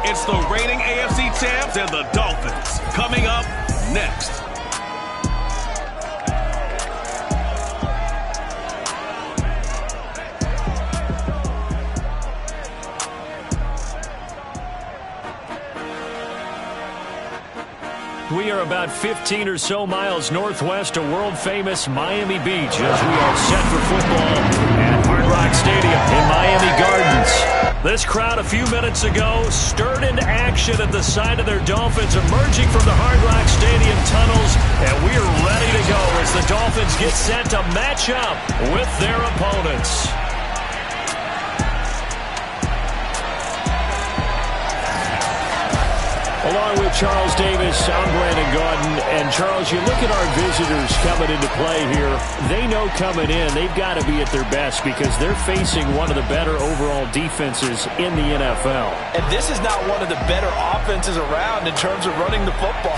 It's the reigning AFC champs and the Dolphins. Coming up next. We are about 15 or so miles northwest of world-famous Miami Beach as we are set for football at Hard Rock Stadium in Miami Gardens. This crowd a few minutes ago stirred into action at the side of their Dolphins emerging from the Hard Rock Stadium tunnels, and we are ready to go as the Dolphins get set to match up with their opponents. Along with Charles Davis, I'm Brandon Gaudin. And, Charles, you look at our visitors coming into play here. They know coming in they've got to be at their best because they're facing one of the better overall defenses in the NFL. And this is not one of the better offenses around in terms of running the football.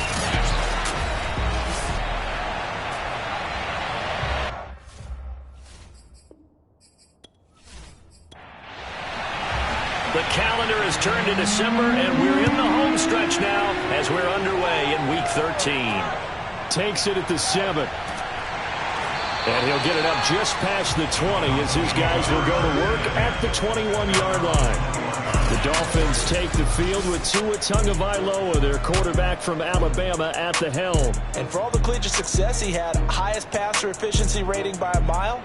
The calendar has turned to December, and we're in the home stretch now as we're underway in Week 13. Takes it at the 7. And he'll get it up just past the 20 as his guys will go to work at the 21-yard line. The Dolphins take the field with Tua Tagovailoa, their quarterback from Alabama, at the helm. And for all the collegiate success he had, highest passer efficiency rating by a mile,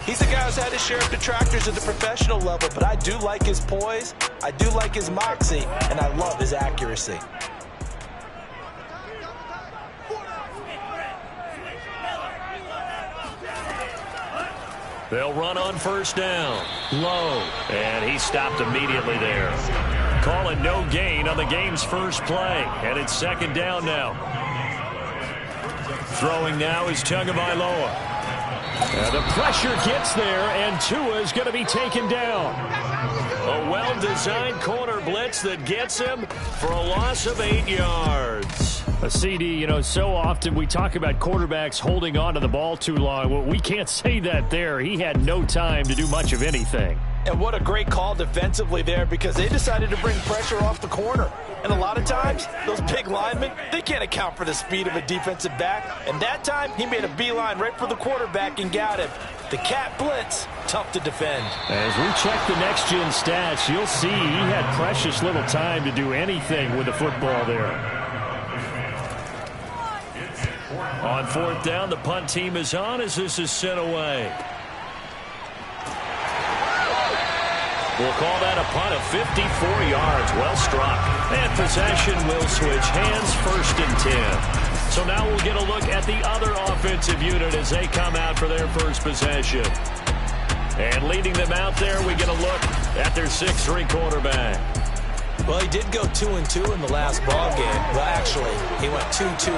he's the guy who's had his share of detractors at the professional level, but I do like his poise, I do like his moxie, and I love his accuracy. They'll run on first down. Low. And he stopped immediately there. Calling no gain on the game's first play. And it's second down now. Throwing now is Tagovailoa. The pressure gets there, and Tua is going to be taken down. A well-designed corner blitz that gets him for a loss of 8 yards. A CD, you know, so often we talk about quarterbacks holding on to the ball too long. Well, we can't say that there. He had no time to do much of anything. And what a great call defensively there because they decided to bring pressure off the corner. And a lot of times, those big linemen, they can't account for the speed of a defensive back. And that time, he made a beeline right for the quarterback and got him. The cat blitz, tough to defend. As we check the next-gen stats, you'll see he had precious little time to do anything with the football there. On fourth down, the punt team is on as this is sent away. We'll call that a punt of 54 yards. Well struck. And possession will switch hands, first and 10. So now we'll get a look at the other offensive unit as they come out for their first possession. And leading them out there, we get a look at their 6'3" quarterback. Well, he did go 2-2 in the last ball game. Well, actually, he went 2-2-1,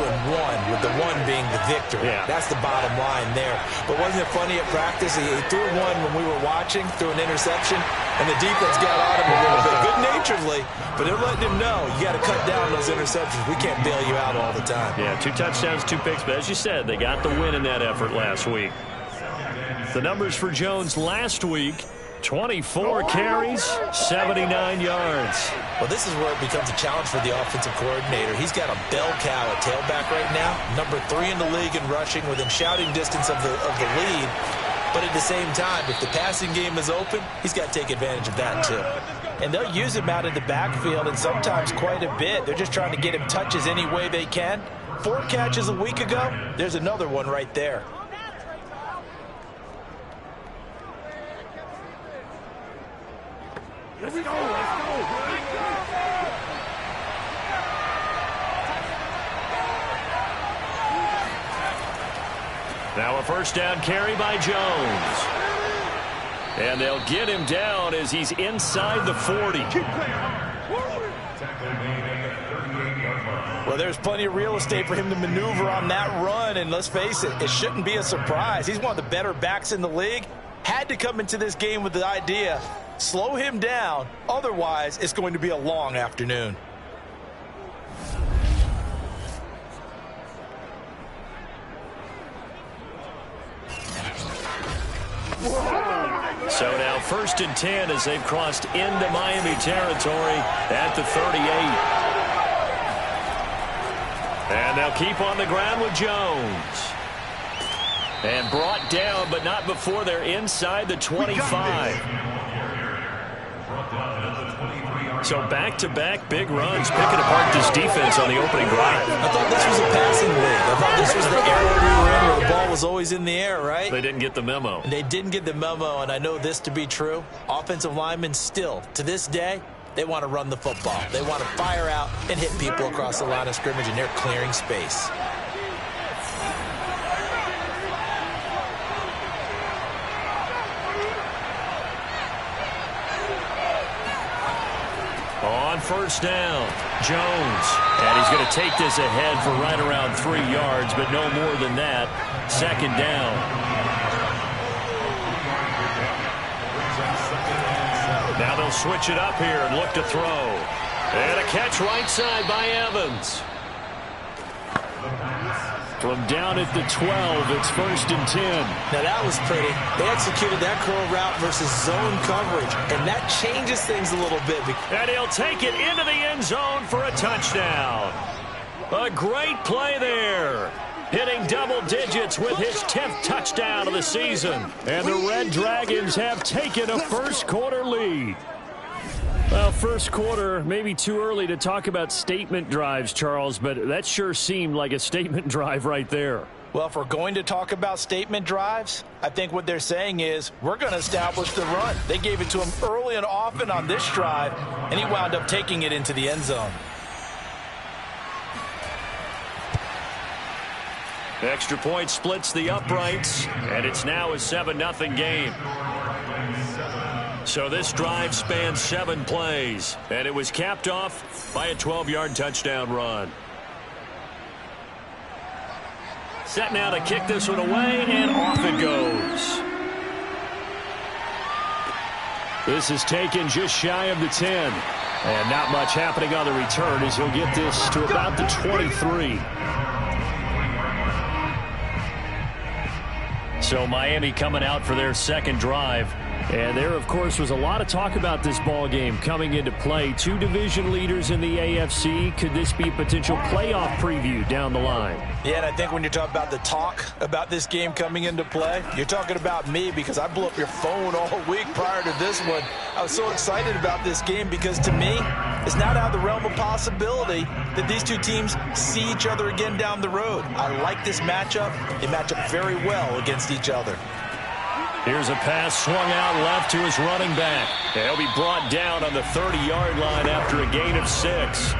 with the 1 being the victory. Yeah. That's the bottom line there. But wasn't it funny at practice? He threw one when we were watching, threw an interception, and the defense got on him a little bit, good-naturedly. But they're letting him know, you got to cut down those interceptions. We can't bail you out all the time. Yeah, 2 touchdowns, 2 picks. But as you said, they got the win in that effort last week. The numbers for Jones last week: 24 carries, 79 yards. Well, this is where it becomes a challenge for the offensive coordinator. He's got a bell cow at tailback right now, number 3 in the league in rushing, within shouting distance of the lead. But at the same time, if the passing game is open, he's got to take advantage of that too. And they'll use him out in the backfield, and sometimes quite a bit. They're just trying to get him touches any way they can. 4 catches a week ago, there's another one right there. Let's go, let's go. Now a first down carry by Jones. And they'll get him down as he's inside the 40. Well, there's plenty of real estate for him to maneuver on that run, and let's face it, it shouldn't be a surprise. He's one of the better backs in the league. Had to come into this game with the idea, slow him down, otherwise it's going to be a long afternoon. So now 1st and 10 as they've crossed into Miami territory at the 38. And they'll keep on the ground with Jones. And brought down, but not before they're inside the 25. So back-to-back big runs, picking apart this defense on the opening drive. I thought this was a passing league. I thought this was the era we were in where the ball was always in the air, right? They didn't get the memo. They didn't get the memo, and I know this to be true. Offensive linemen still, to this day, they want to run the football. They want to fire out and hit people across the line of scrimmage, and they're clearing space. On 1st down, Jones. And he's going to take this ahead for right around 3 yards, but no more than that. 2nd down. Now they'll switch it up here and look to throw. And a catch right side by Evans. From down at the 12, it's 1st and 10. Now that was pretty. They executed that curl route versus zone coverage, and that changes things a little bit. And he'll take it into the end zone for a touchdown. A great play there. Hitting double digits with his 10th touchdown of the season. And the Red Dragons have taken a first-quarter lead. Well, first quarter, maybe too early to talk about statement drives, Charles, but that sure seemed like a statement drive right there. Well, if we're going to talk about statement drives, I think what they're saying is we're going to establish the run. They gave it to him early and often on this drive, and he wound up taking it into the end zone. Extra point splits the uprights, and it's now a 7-0 game. So this drive spans 7 plays, and it was capped off by a 12-yard touchdown run. Set now to kick this one away, and off it goes. This is taken just shy of the 10. And not much happening on the return as he'll get this to about the 23. So Miami coming out for their second drive. And there, of course, was a lot of talk about this ball game coming into play. 2 division leaders in the AFC. Could this be a potential playoff preview down the line? Yeah, and I think when you're talking about the talk about this game coming into play, you're talking about me because I blew up your phone all week prior to this one. I was so excited about this game because, to me, it's not out of the realm of possibility that these 2 teams see each other again down the road. I like this matchup. They match up very well against each other. Here's a pass swung out left to his running back. He'll be brought down on the 30-yard line after a gain of 6.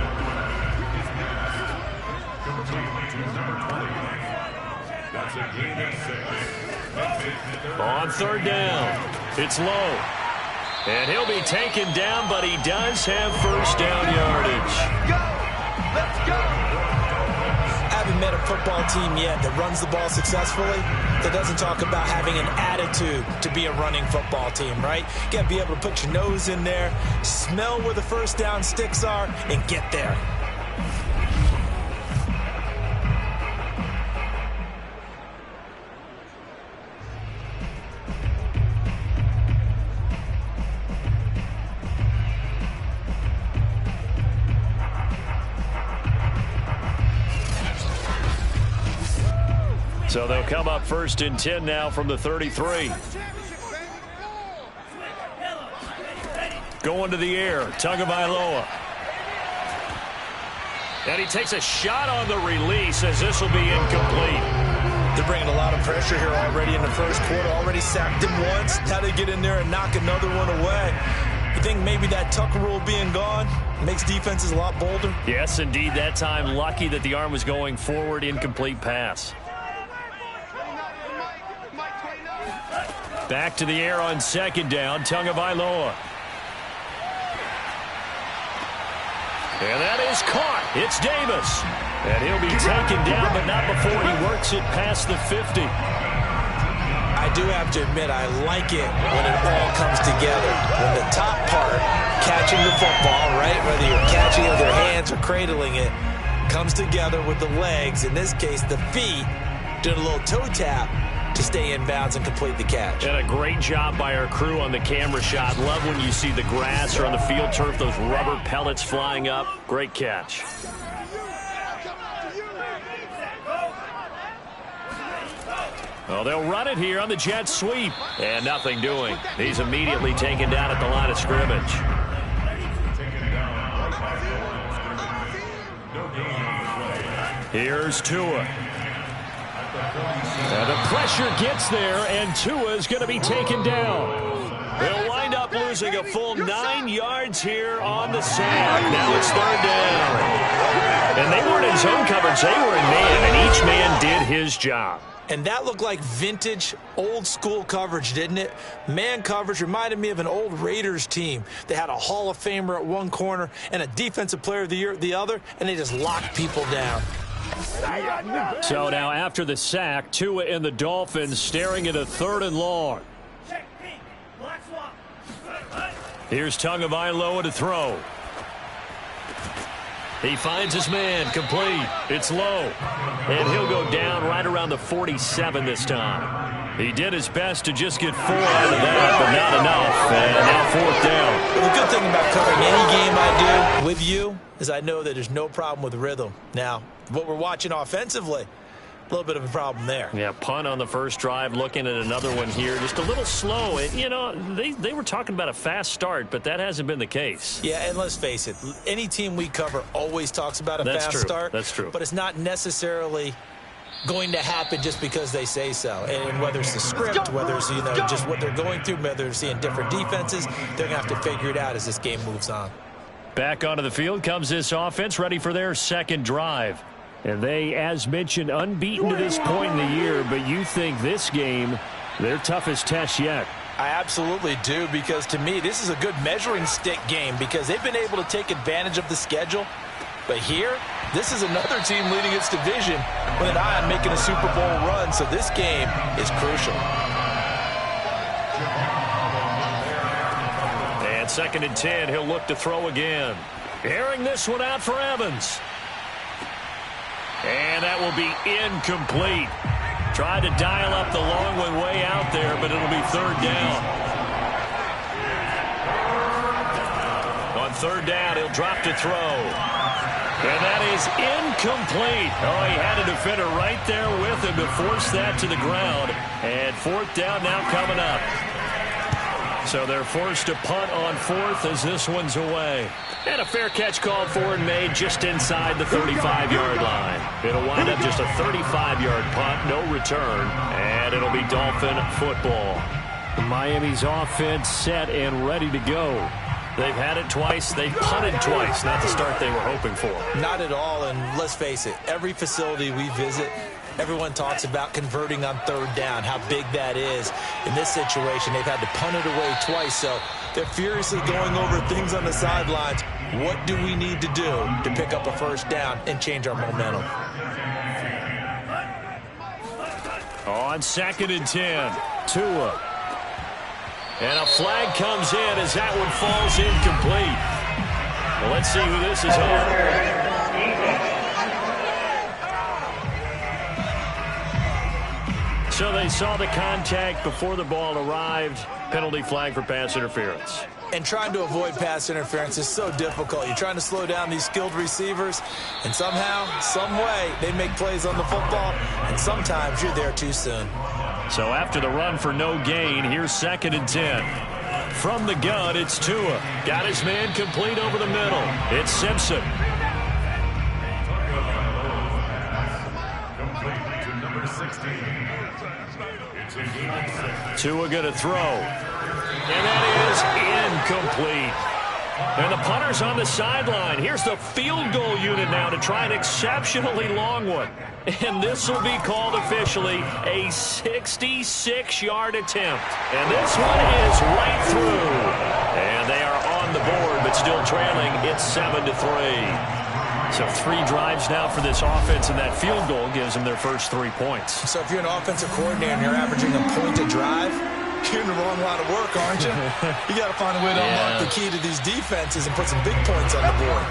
On 3rd down, it's low. And he'll be taken down, but he does have 1st down yardage. Let's go! I haven't met a football team yet that runs the ball successfully that doesn't talk about having an attitude to be a running football team, right? You got to be able to put your nose in there, smell where the 1st down sticks are, and get there. So they'll come up 1st and 10 now from the 33. Going to the air, Tagovailoa. And he takes a shot on the release as this will be incomplete. They're bringing a lot of pressure here already in the first quarter. Already sacked him once. Now they get in there and knock another one away. You think maybe that Tucker rule being gone makes defenses a lot bolder? Yes, indeed. That time lucky that the arm was going forward, incomplete pass. Back to the air on 2nd down, Tagovailoa. And that is caught. It's Davis. And he'll be taken down, but not before he works it past the 50. I do have to admit, I like it when it all comes together. When the top part, catching the football, right, whether you're catching it with your hands or cradling it, comes together with the legs, in this case the feet, doing a little toe tap to stay in bounds and complete the catch. And a great job by our crew on the camera shot. Love when you see the grass or on the field turf, those rubber pellets flying up. Great catch. Well, they'll run it here on the jet sweep. And nothing doing. He's immediately taken down at the line of scrimmage. Here's Tua. And the pressure gets there, and Tua is going to be taken down. They'll wind up losing a full 9 yards here on the sack. Now it's 3rd down. And they weren't in zone coverage. They were in man, and each man did his job. And that looked like vintage, old-school coverage, didn't it? Man coverage reminded me of an old Raiders team. They had a Hall of Famer at one corner and a Defensive Player of the Year at the other, and they just locked people down. So now after the sack, Tua and the Dolphins staring at a 3rd and long. Here's Tagovailoa to throw. He finds his man, complete. It's low. And he'll go down right around the 47 this time. He did his best to just get 4 out of that, but not enough. And now 4th down. Well, the good thing about covering any game I do with you is I know that there's no problem with rhythm. Now, what we're watching offensively, a little bit of a problem there. Yeah, punt on the first drive, looking at another one here. Just a little slow. And, you know, they were talking about a fast start, but that hasn't been the case. Yeah, and let's face it, any team we cover always talks about a fast start. That's true. But it's not necessarily going to happen just because they say so. And whether it's the script, whether it's, you know, just what they're going through, whether they're seeing different defenses, they're going to have to figure it out as this game moves on. Back onto the field comes this offense, ready for their 2nd drive. And they, as mentioned, unbeaten to this point in the year, but you think this game, their toughest test yet. I absolutely do, because to me, this is a good measuring stick game because they've been able to take advantage of the schedule. But here, this is another team leading its division with an eye on making a Super Bowl run, so this game is crucial. And 2nd and 10, he'll look to throw again. Airing this one out for Evans. And that will be incomplete. Tried to dial up the long one way out there, but it'll be 3rd down. On 3rd down, he'll drop to throw. And that is incomplete. Oh, he had a defender right there with him to force that to the ground. And 4th down now coming up. So they're forced to punt on 4th as this one's away. And a fair catch called for and made just inside the 35-yard line. It'll wind up just a 35-yard punt, no return, and it'll be Dolphin football. Miami's offense set and ready to go. They've had it twice. They've punted twice. Not the start they were hoping for. Not at all, and let's face it, every facility we visit, everyone talks about converting on 3rd down, how big that is. In this situation, they've had to punt it away twice, so they're furiously going over things on the sidelines. What do we need to do to pick up a 1st down and change our momentum? On 2nd and 10, Tua. And a flag comes in as that one falls incomplete. Well, let's see who this is on. So they saw the contact before the ball arrived. Penalty flag for pass interference. And trying to avoid pass interference is so difficult. You're trying to slow down these skilled receivers, and somehow, some way, they make plays on the football, and sometimes you're there too soon. So after the run for no gain, here's 2nd and 10. From the gun, it's Tua. Got his man complete over the middle. It's Simpson. Tua going to throw. And that is incomplete. And the punter's on the sideline. Here's the field goal unit now to try an exceptionally long one. And this will be called officially a 66-yard attempt. And this one is right through. And they are on the board, but still trailing. It's 7-3. So 3 drives now for this offense, and that field goal gives them their first 3 points. So if you're an offensive coordinator and you're averaging a point a drive, you're in the wrong line of work, aren't you? You got to find a way to unlock the key to these defenses and put some big points on the board.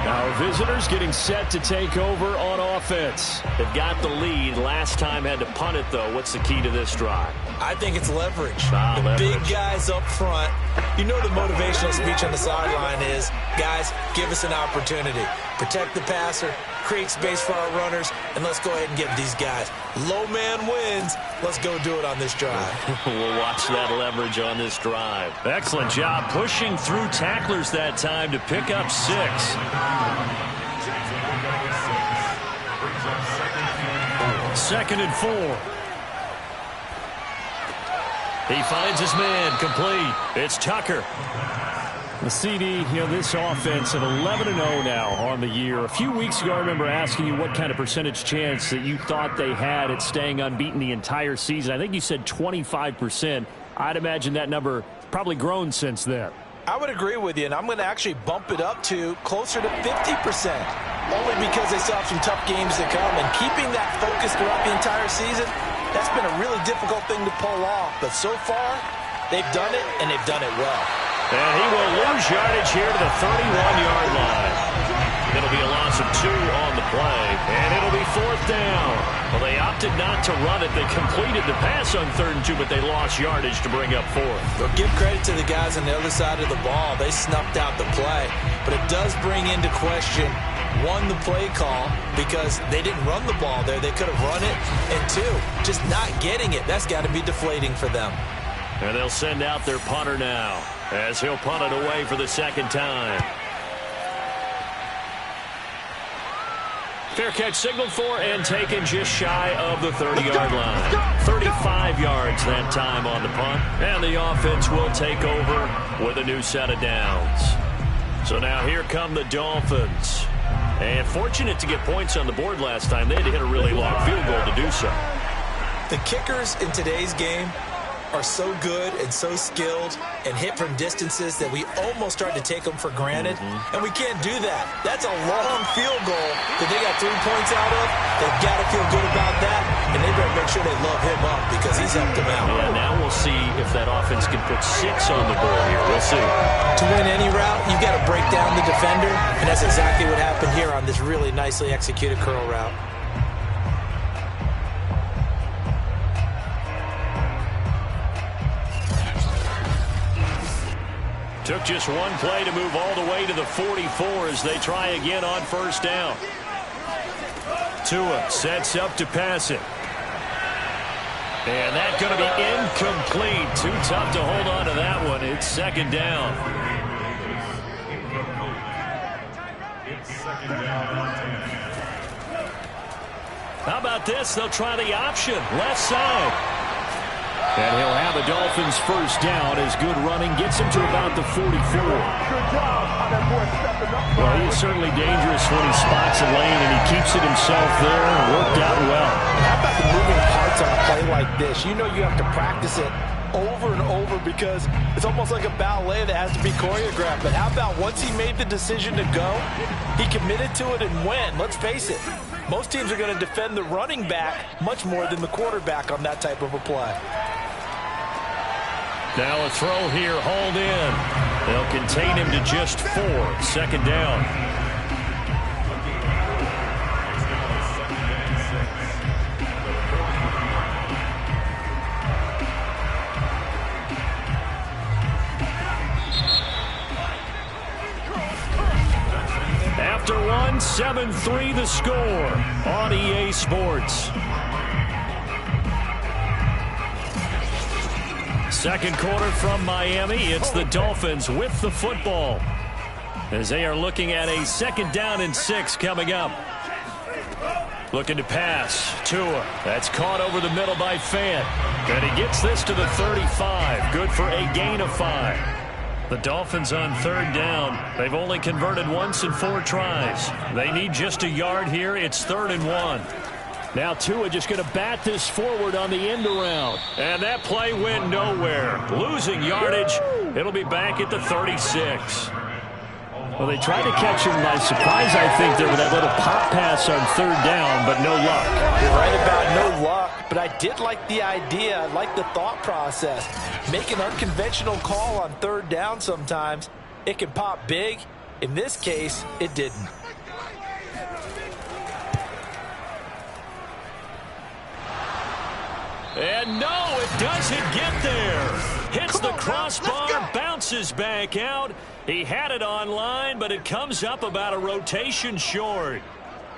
Now visitors getting set to take over on offense. They've got the lead. Last time had to punt it, though. What's the key to this drive? I think it's leverage. Big guys up front. You know the motivational speech on the sideline is, guys, give us an opportunity. Protect the passer, create space for our runners, and let's go ahead and get these guys. Low man wins. Let's go do it on this drive. We'll watch that leverage on this drive. Excellent job pushing through tacklers that time to pick up 6. Second and 4. He finds his man, complete. It's Tucker. The CD, this offense at 11-0 now on the year. A few weeks ago, I remember asking you what kind of percentage chance that you thought they had at staying unbeaten the entire season. I think you said 25%. I'd imagine that number probably grown since then. I would agree with you, and I'm going to actually bump it up to closer to 50%, only because they still have some tough games to come, and keeping that focus throughout the entire season, that's been a really difficult thing to pull off. But so far, they've done it, and they've done it well. And he will lose yardage here to the 31-yard line. It'll be a loss of 2 on the play, and it'll be 4th down. Well, they opted not to run it. They completed the pass on 3rd and 2, but they lost yardage to bring up 4th. Well, give credit to the guys on the other side of the ball. They snuffed out the play. But it does bring into question, 1, the play call, because they didn't run the ball there. They could have run it. And 2, just not getting it. That's got to be deflating for them. And they'll send out their punter now, as he'll punt it away for the 2nd time. Fair catch signaled for and taken just shy of the 30-yard line. 35 yards that time on the punt. And the offense will take over with a new set of downs. So now here come the Dolphins. And fortunate to get points on the board last time. They had to hit a really long field goal to do so. The kickers in today's game are so good and so skilled and hit from distances that we almost start to take them for granted, and we can't do that. That's a long field goal that they got 3 points out of. They've got to feel good about that, and they better make sure they love him up because he's helped them out. Yeah, now we'll see if that offense can put 6 on the board here. We'll see. To win any route, you've got to break down the defender, and that's exactly what happened here on this really nicely executed curl route. Took just 1 play to move all the way to the 44 as they try again on 1st down. Tua sets up to pass it. And that's going to be incomplete. Too tough to hold on to that one. It's 2nd down. How about this? They'll try the option. Left side. And he'll have a Dolphins 1st down as good running gets him to about the 44. Well, he is certainly dangerous when he spots a lane and he keeps it himself there and worked out well. How about the moving parts on a play like this? You know you have to practice it over and over because it's almost like a ballet that has to be choreographed. But how about once he made the decision to go, he committed to it and went. Let's face it, most teams are going to defend the running back much more than the quarterback on that type of a play. Now a throw here, hauled in. They'll contain him to just 4. 2nd down. After 1, 7-3 the score on EA Sports. 2nd quarter from Miami. It's the Dolphins with the football as they are looking at a 2nd down and 6 coming up. Looking to pass. Tua. That's caught over the middle by Fant. And he gets this to the 35. Good for a gain of 5. The Dolphins on 3rd down. They've only converted once in 4 tries. They need just a yard here. It's 3rd and 1. Now Tua just going to bat this forward on the end around. And that play went nowhere. Losing yardage. It'll be back at the 36. Well, they tried to catch him by surprise, I think, there with that little pop pass on 3rd down, but no luck. You're right about no luck, but I did like the idea. I like the thought process. Make an unconventional call on 3rd down sometimes. It can pop big. In this case, it didn't. And no, it doesn't get there. Hits the crossbar, bounces back out. He had it on line, but it comes up about a rotation short.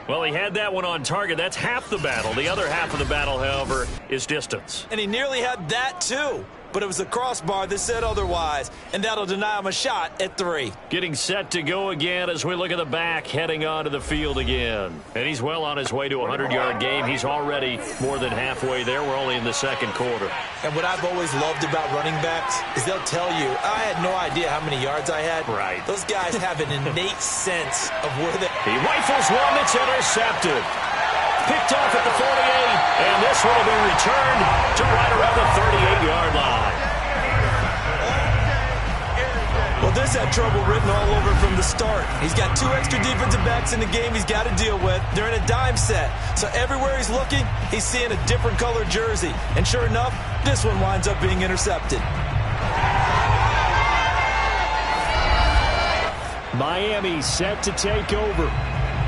Well, he had that one on target. That's half the battle. The other half of the battle, however, is distance. And he nearly had that, too. But it was the crossbar that said otherwise, and that'll deny him a shot at 3. Getting set to go again as we look at the back, heading onto the field again. And he's well on his way to a 100-yard game. He's already more than halfway there. We're only in the second quarter. And what I've always loved about running backs is they'll tell you, I had no idea how many yards I had. Right. Those guys have an innate sense of where they... He rifles one that's intercepted. Picked off at the 48, and this one will be returned to right around the 38-yard line. Well, this had trouble written all over from the start. He's got 2 extra defensive backs in the game he's got to deal with. They're in a dime set. So everywhere he's looking, he's seeing a different color jersey. And sure enough, this one winds up being intercepted. Miami set to take over.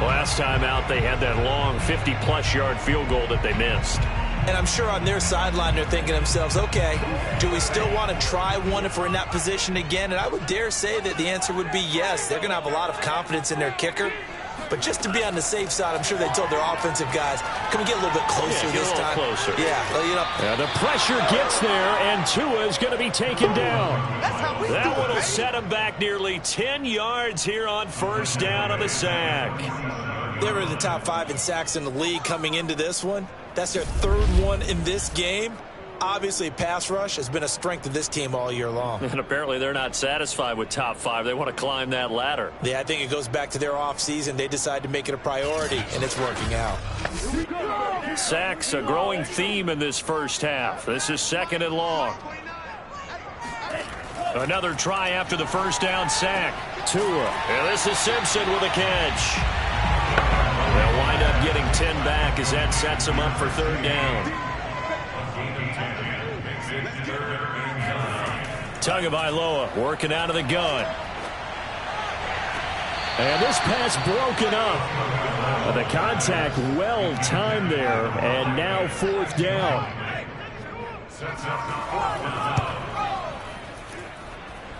Last time out, they had that long 50-plus yard field goal that they missed. And I'm sure on their sideline, they're thinking to themselves, okay, do we still want to try one if we're in that position again? And I would dare say that the answer would be yes. They're going to have a lot of confidence in their kicker. But just to be on the safe side, I'm sure they told their offensive guys, can we get a little bit closer this time? Closer. Yeah, well, you know. Yeah, the pressure gets there, and Tua is going to be taken down. That one will set him back nearly 10 yards here on first down on the sack. They were in the top 5 in sacks in the league coming into this one. That's their 3rd one in this game. Obviously, pass rush has been a strength of this team all year long. And apparently they're not satisfied with top 5. They want to climb that ladder. Yeah, I think it goes back to their offseason. They decided to make it a priority, and it's working out. Sacks, a growing theme in this first half. This is 2nd and long. Another try after the first down sack. Tua. And this is Simpson with a catch. They'll wind up getting 10 back as that sets them up for 3rd down. Tagovailoa working out of the gun. And this pass broken up. The contact well timed there, and now 4th down.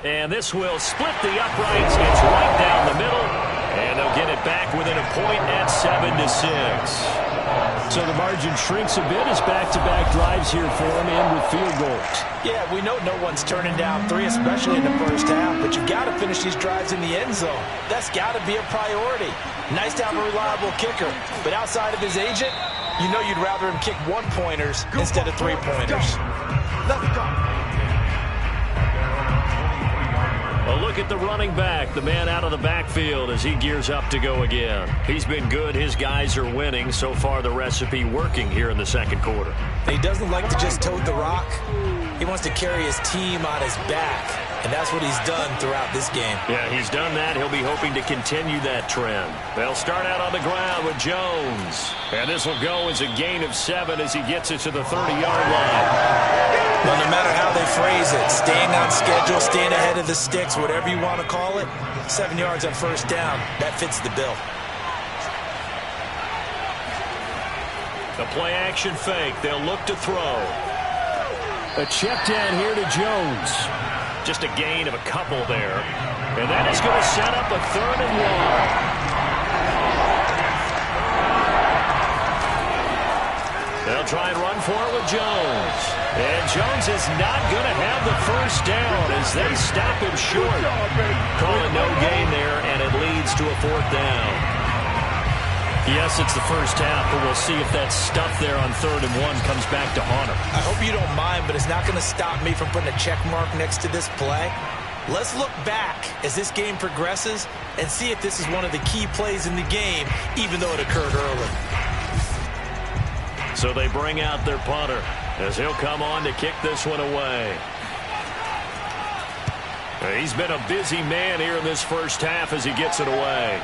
And this will split the uprights. It's right down the middle, and they'll get it back within a point at 7-6. So the margin shrinks a bit as back-to-back drives here for them and with field goals. Yeah, we know no one's turning down 3, especially in the first half, but you've got to finish these drives in the end zone. That's got to be a priority. Nice to have a reliable kicker, but outside of his agent, you know you'd rather him kick 1-pointers instead of 3-pointers. Let's go. A look at the running back, the man out of the backfield as he gears up to go again. He's been good. His guys are winning. So far, the recipe working here in the second quarter. He doesn't like to just tote the rock. He wants to carry his team on his back, and that's what he's done throughout this game. Yeah, he's done that. He'll be hoping to continue that trend. They'll start out on the ground with Jones. And this will go as a gain of 7 as he gets it to the 30-yard line. Well, no matter how they phrase it, staying on schedule, staying ahead of the sticks, whatever you want to call it, 7 yards on first down, that fits the bill. The play-action fake. They'll look to throw. A check down here to Jones. Just a gain of a couple there. And that is going to set up a 3rd and long. They'll try and run for it with Jones. And Jones is not going to have the first down as they stop him short. Calling no gain there, and it leads to a 4th down. Yes, it's the first half, but we'll see if that stuff there on 3rd and 1 comes back to haunt him. I hope you don't mind, but it's not going to stop me from putting a check mark next to this play. Let's look back as this game progresses and see if this is one of the key plays in the game, even though it occurred early. So they bring out their punter as he'll come on to kick this one away. He's been a busy man here in this first half as he gets it away.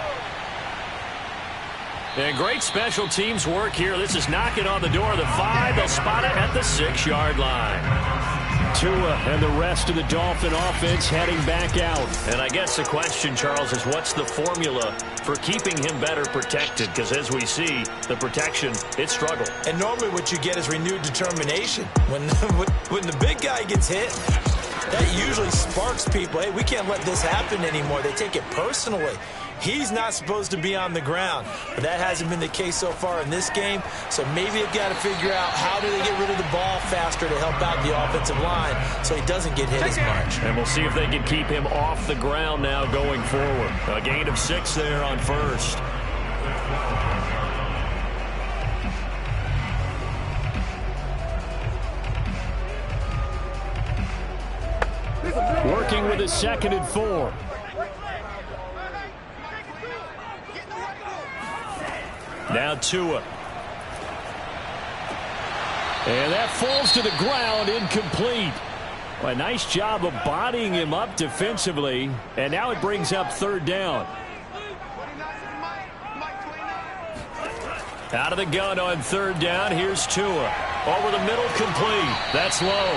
And great special teams work here. This is knocking on the door of the 5. They'll spot it at the 6-yard line. Tua and the rest of the Dolphin offense heading back out. And I guess the question, Charles, is what's the formula for keeping him better protected? Because as we see, the protection, it struggled. And normally what you get is renewed determination. When the big guy gets hit, that usually sparks people. Hey, we can't let this happen anymore. They take it personally. He's not supposed to be on the ground, but that hasn't been the case so far in this game. So maybe they've got to figure out how do they get rid of the ball faster to help out the offensive line so he doesn't get hit as much. And we'll see if they can keep him off the ground now going forward. A gain of 6 there on first. Working with a 2nd and 4. Now Tua. And that falls to the ground, incomplete. Well, a nice job of bodying him up defensively. And now it brings up 3rd down. Out of the gun on 3rd down. Here's Tua. Over the middle, complete. That's low.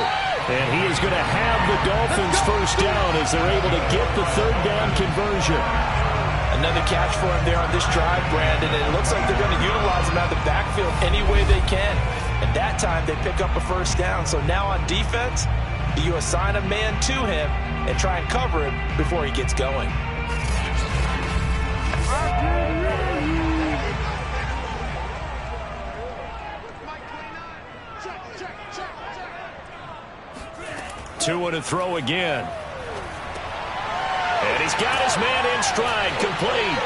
And he is going to have the Dolphins 1st down as they're able to get the 3rd down conversion. Another catch for him there on this drive, Brandon, and it looks like they're going to utilize him out of the backfield any way they can. And that time they pick up a 1st down. So now on defense, you assign a man to him and try and cover him before he gets going. Tua to throw again. And he's got his man in stride, complete.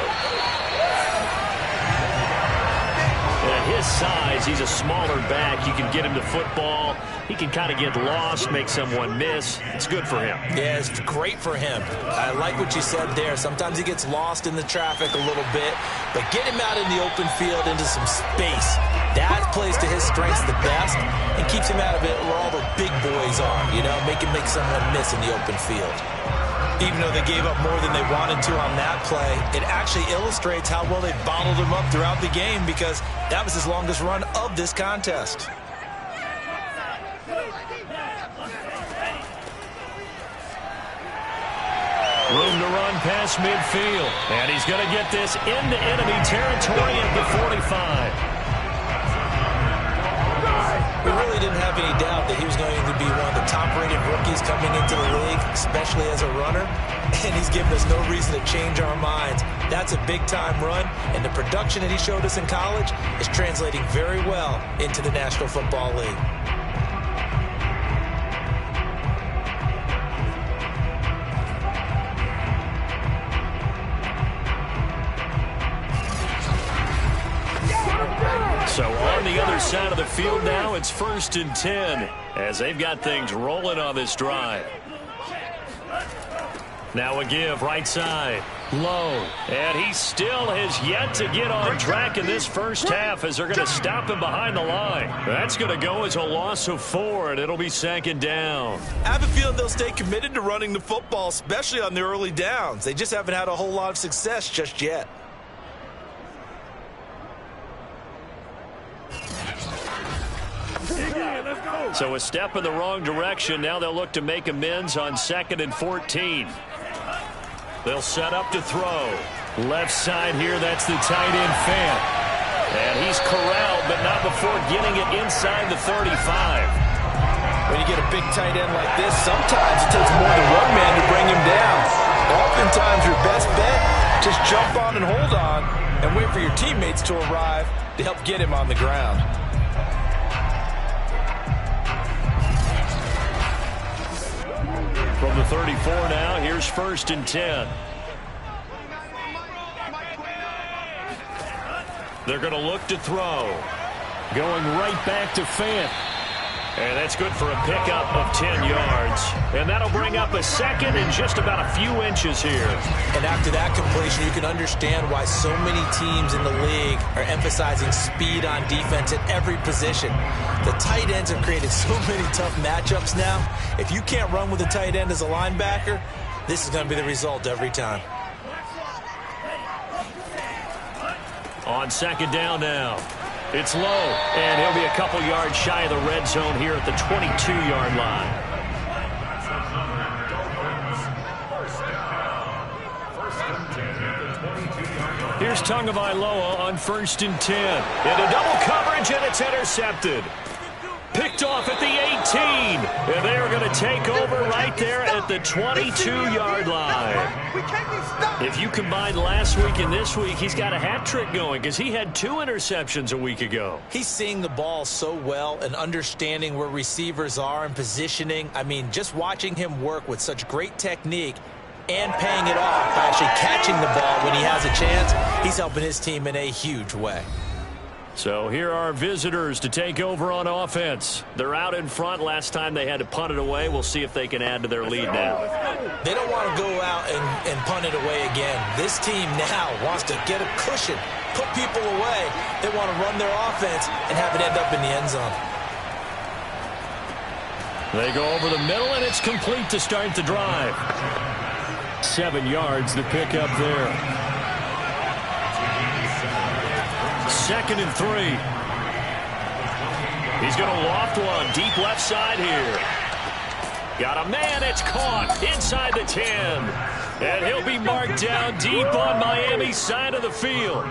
At his size, he's a smaller back. You can get him to football. He can kind of get lost, make someone miss. It's good for him. Yeah, it's great for him. I like what you said there. Sometimes he gets lost in the traffic a little bit, but get him out in the open field into some space. That plays to his strengths the best and keeps him out of it where all the big boys are, you know, make someone miss in the open field. Even though they gave up more than they wanted to on that play, it actually illustrates how well they bottled him up throughout the game because that was his longest run of this contest. Room to run past midfield. And he's going to get this into enemy territory at the 45. We really didn't have any doubt that he was going to be one of the top-rated rookies coming into the league, especially as a runner. And he's given us no reason to change our minds. That's a big-time run, and the production that he showed us in college is translating very well into the National Football League. So on the other side of the field now, it's 1st and 10 as they've got things rolling on this drive. Now a give right side. Low. And he still has yet to get on track in this first half as they're going to stop him behind the line. That's going to go as a loss of 4, and it'll be 2nd down. I have a feeling they'll stay committed to running the football, especially on the early downs. They just haven't had a whole lot of success just yet. So a step in the wrong direction. Now they'll look to make amends on 2nd and 14. They'll set up to throw. Left side here, that's the tight end Fant. And he's corralled, but not before getting it inside the 35. When you get a big tight end like this, sometimes it takes more than one man to bring him down. Oftentimes your best bet, just jump on and hold on and wait for your teammates to arrive to help get him on the ground. From the 34 now, here's 1st and 10. They're going to look to throw. Going right back to Fant. And that's good for a pickup of 10 yards. And that'll bring up a 2nd and just about a few inches here. And after that completion, you can understand why so many teams in the league are emphasizing speed on defense at every position. The tight ends have created so many tough matchups now. If you can't run with a tight end as a linebacker, this is going to be the result every time. On 2nd down now. It's low, and he'll be a couple yards shy of the red zone here at the 22-yard line. Here's Tagovailoa on 1st and 10. Into double coverage, and it's intercepted. Picked off at the 18. And they're going to take over right there at the 22-yard line. If you combine last week and this week, he's got a hat trick going because he had 2 interceptions a week ago. He's seeing the ball so well and understanding where receivers are and positioning. I mean, just watching him work with such great technique and paying it off by actually catching the ball when he has a chance, he's helping his team in a huge way. So here are visitors to take over on offense. They're out in front. Last time they had to punt it away. We'll see if they can add to their lead now. They don't want to go out and punt it away again. This team now wants to get a cushion, put people away. They want to run their offense and have it end up in the end zone. They go over the middle, and it's complete to start the drive. 7 yards to pick up there. 2nd and 3. He's going to loft one deep left side here. Got a man. It's caught inside the 10. And he'll be marked down deep on Miami's side of the field.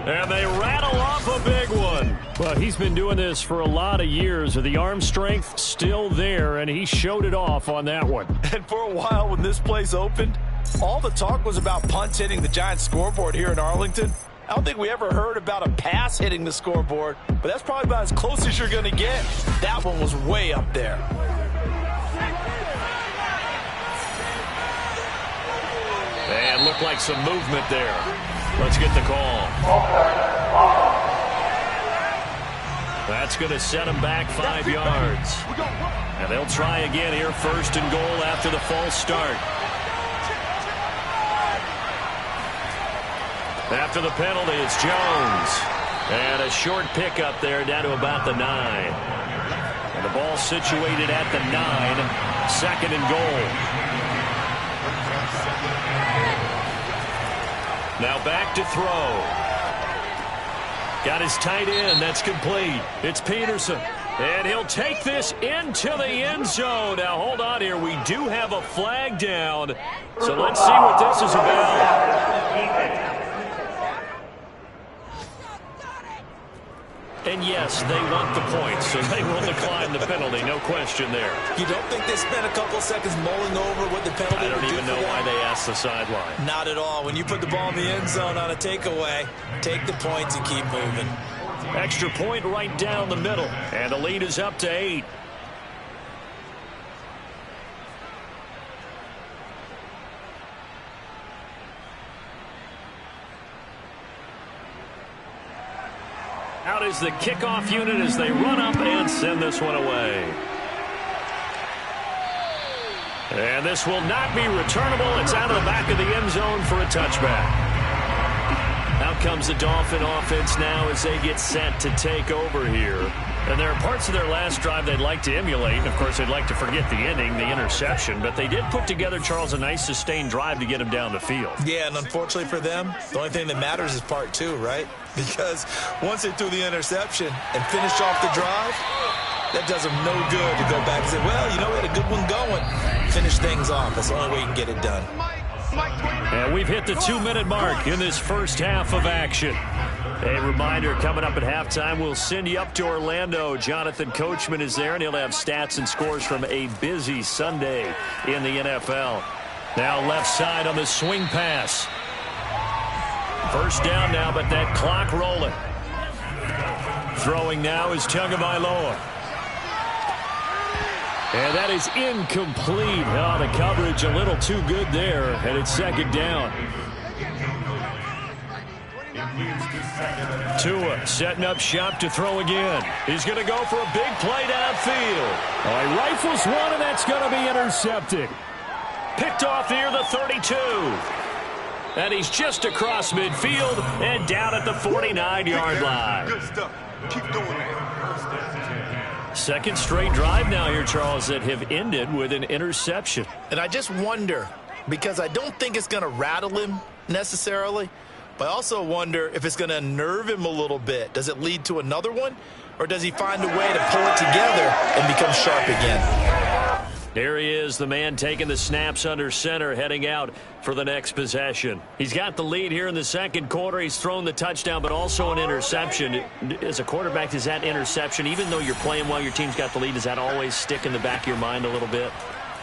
And they rattle off a big one. Well, he's been doing this for a lot of years. The arm strength still there, and he showed it off on that one. And for a while when this place opened, all the talk was about punts hitting the Giants scoreboard here in Arlington. I don't think we ever heard about a pass hitting the scoreboard, but that's probably about as close as you're going to get. That one was way up there. And looked like some movement there. Let's get the call. That's going to set them back 5 yards. And they'll try again here, 1st and goal after the false start. After the penalty, it's Jones. And a short pickup there down to about the 9. And the ball situated at the 9. 2nd and goal. Now back to throw. Got his tight end. That's complete. It's Peterson. And he'll take this into the end zone. Now, hold on here. We do have a flag down. So let's see what this is about. And yes, they want the points, so they will decline the penalty. No question there. You don't think they spent a couple seconds mulling over what the penalty I don't even know why they asked the sideline. Not at all. When you put the ball in the end zone on a takeaway, take the points and keep moving. Extra point right down the middle, and the lead is up to 8. Out is the kickoff unit as they run up and send this one away. And this will not be returnable. It's out of the back of the end zone for a touchback. Out comes the Dolphin offense now as they get set to take over here. And there are parts of their last drive they'd like to emulate. And, of course, they'd like to forget the ending, the interception. But they did put together, Charles, a nice sustained drive to get him down the field. Yeah, and unfortunately for them, the only thing that matters is part 2, right? Because once they threw the interception and finished off the drive, that does them no good to go back and say, well, you know, we had a good one going. Finish things off. That's the only way you can get it done. And we've hit the 2-minute mark in this first half of action. A reminder, coming up at halftime, we'll send you up to Orlando. Jonathan Coachman is there, and he'll have stats and scores from a busy Sunday in the NFL. Now left side on the swing pass. First down now, but that clock rolling. Throwing now is Tagovailoa. And that is incomplete. Oh, the coverage a little too good there, and it's 2nd down. Tua setting up shop to throw again. He's going to go for a big play downfield. Oh, he rifles one, and that's going to be intercepted. Picked off near the 32. And he's just across midfield and down at the 49-yard line. Good stuff. Keep doing that. 2nd straight drive now here, Charles, that have ended with an interception. And I just wonder, because I don't think it's going to rattle him necessarily, but I also wonder if it's going to nerve him a little bit. Does it lead to another one? Or does he find a way to pull it together and become sharp again? Here he is, the man taking the snaps under center, heading out for the next possession. He's got the lead here in the second quarter. He's thrown the touchdown, but also an interception. As a quarterback, does that interception, even though you're playing well, your team's got the lead, does that always stick in the back of your mind a little bit?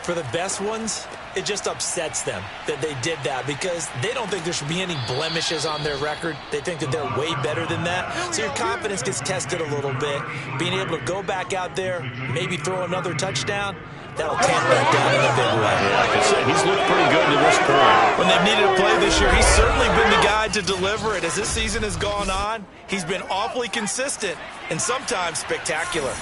For the best ones, it just upsets them that they did that because they don't think there should be any blemishes on their record. They think that they're way better than that. So your confidence gets tested a little bit. Being able to go back out there, maybe throw another touchdown, that'll tamp that down in a big way. Like I said, he's looked pretty good to this point. When they've needed a play this year, he's certainly been the guy to deliver it. As this season has gone on, he's been awfully consistent and sometimes spectacular.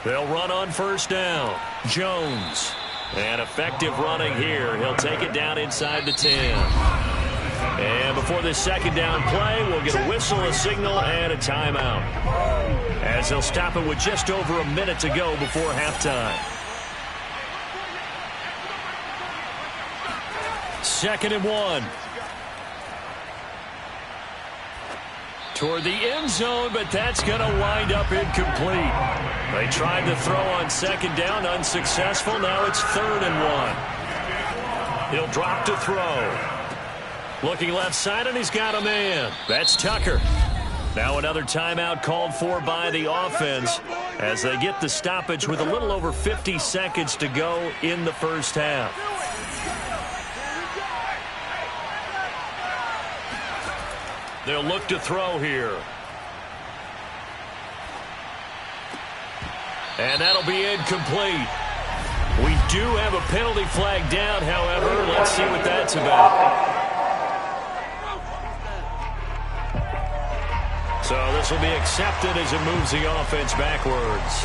They'll run on first down. Jones. And effective running here. He'll take it down inside the 10. And before this second down play, we'll get a whistle, a signal, and a timeout. As they'll stop it with just over a minute to go before halftime. 2nd and 1. Toward the end zone, but that's going to wind up incomplete. They tried to throw on second down, unsuccessful. Now it's 3rd and 1. He'll drop to throw. Looking left side, and he's got a man. That's Tucker. Now another timeout called for by the offense as they get the stoppage with a little over 50 seconds to go in the first half. They'll look to throw here. And that'll be incomplete. We do have a penalty flag down, however. Let's see what that's about. So this will be accepted as it moves the offense backwards.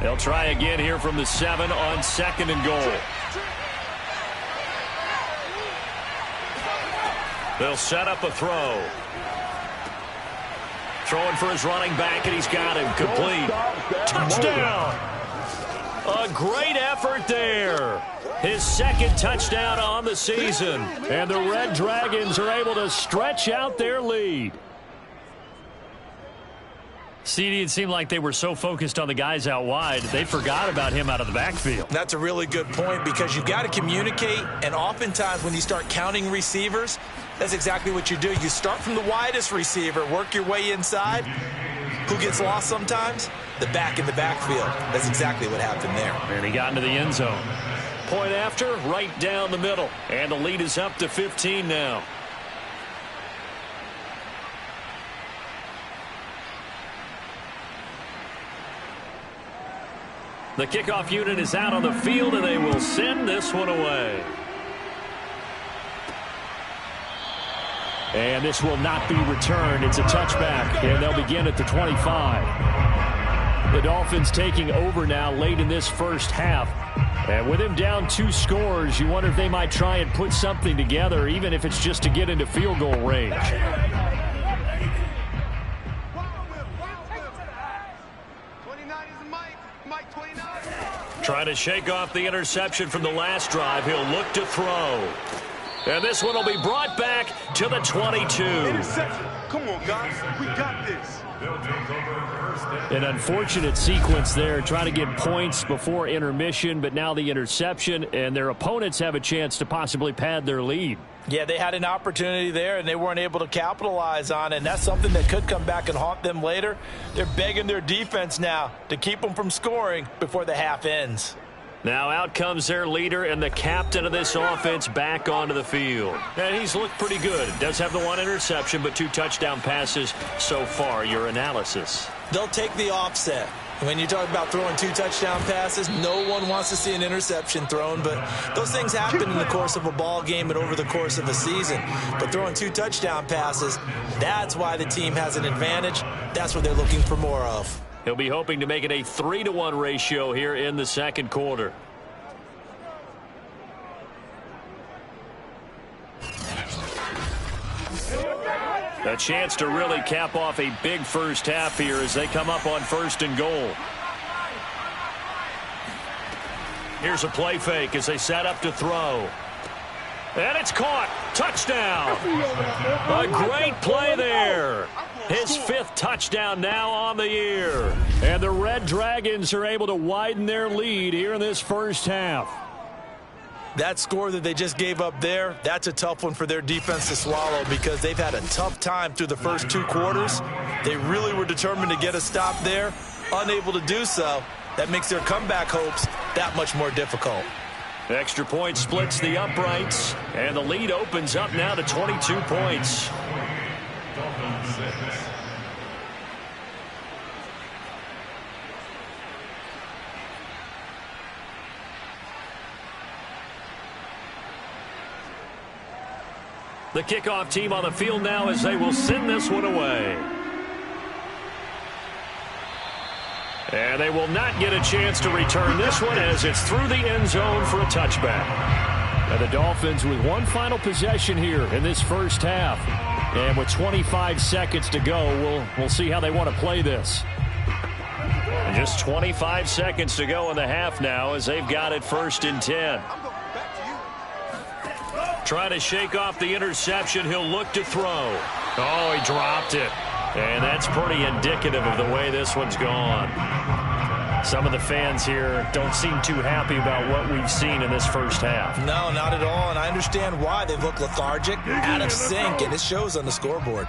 They'll try again here from the 7 on 2nd and goal. They'll set up a throw. Throwing for his running back, and he's got him. Complete. Touchdown. A great effort there. His 2nd touchdown on the season. And the Red Dragons are able to stretch out their lead. CD, it seemed like they were so focused on the guys out wide, they forgot about him out of the backfield. That's a really good point because you've got to communicate, and oftentimes when you start counting receivers, that's exactly what you do. You start from the widest receiver, work your way inside. Who gets lost sometimes? The back in the backfield. That's exactly what happened there. And he got into the end zone. Point after, right down the middle. And the lead is up to 15 now. The kickoff unit is out on the field, and they will send this one away. And this will not be returned. It's a touchback, and they'll begin at the 25. The Dolphins taking over now late in this first half. And with him down 2 scores, you wonder if they might try and put something together, even if it's just to get into field goal range. Trying to shake off the interception from the last drive. He'll look to throw. And this one will be brought back to the 22. Interception. Come on, guys. We got this. An unfortunate sequence there, trying to get points before intermission, but now the interception, and their opponents have a chance to possibly pad their lead. Yeah, they had an opportunity there, and they weren't able to capitalize on it, and that's something that could come back and haunt them later. They're begging their defense now to keep them from scoring before the half ends. Now out comes their leader and the captain of this offense back onto the field. And he's looked pretty good. Does have the 1 interception, but 2 touchdown passes so far. Your analysis? They'll take the offset. When you talk about throwing 2 touchdown passes, no one wants to see an interception thrown, but those things happen in the course of a ball game and over the course of a season. But throwing 2 touchdown passes, that's why the team has an advantage. That's what they're looking for more of. He'll be hoping to make it a 3-to-1 ratio here in the second quarter. A chance to really cap off a big first half here as they come up on 1st and goal. Here's a play fake as they set up to throw. And it's caught. Touchdown. A great play there. His 5th touchdown now on the year. And the Red Dragons are able to widen their lead here in this first half. That score that they just gave up there, that's a tough one for their defense to swallow because they've had a tough time through the first 2 quarters. They really were determined to get a stop there, unable to do so. That makes their comeback hopes that much more difficult. Extra point splits the uprights, and the lead opens up now to 22 points. The kickoff team on the field now as they will send this one away. And they will not get a chance to return this one as it's through the end zone for a touchback. And the Dolphins with one final possession here in this first half. And with 25 seconds to go, we'll see how they want to play this. And just 25 seconds to go in the half now as they've got it 1st and 10. Trying to shake off the interception. He'll look to throw. Oh, he dropped it. And that's pretty indicative of the way this one's gone. Some of the fans here don't seem too happy about what we've seen in this first half. No, not at all, and I understand why. They've looked lethargic, out of sync, and it shows on the scoreboard.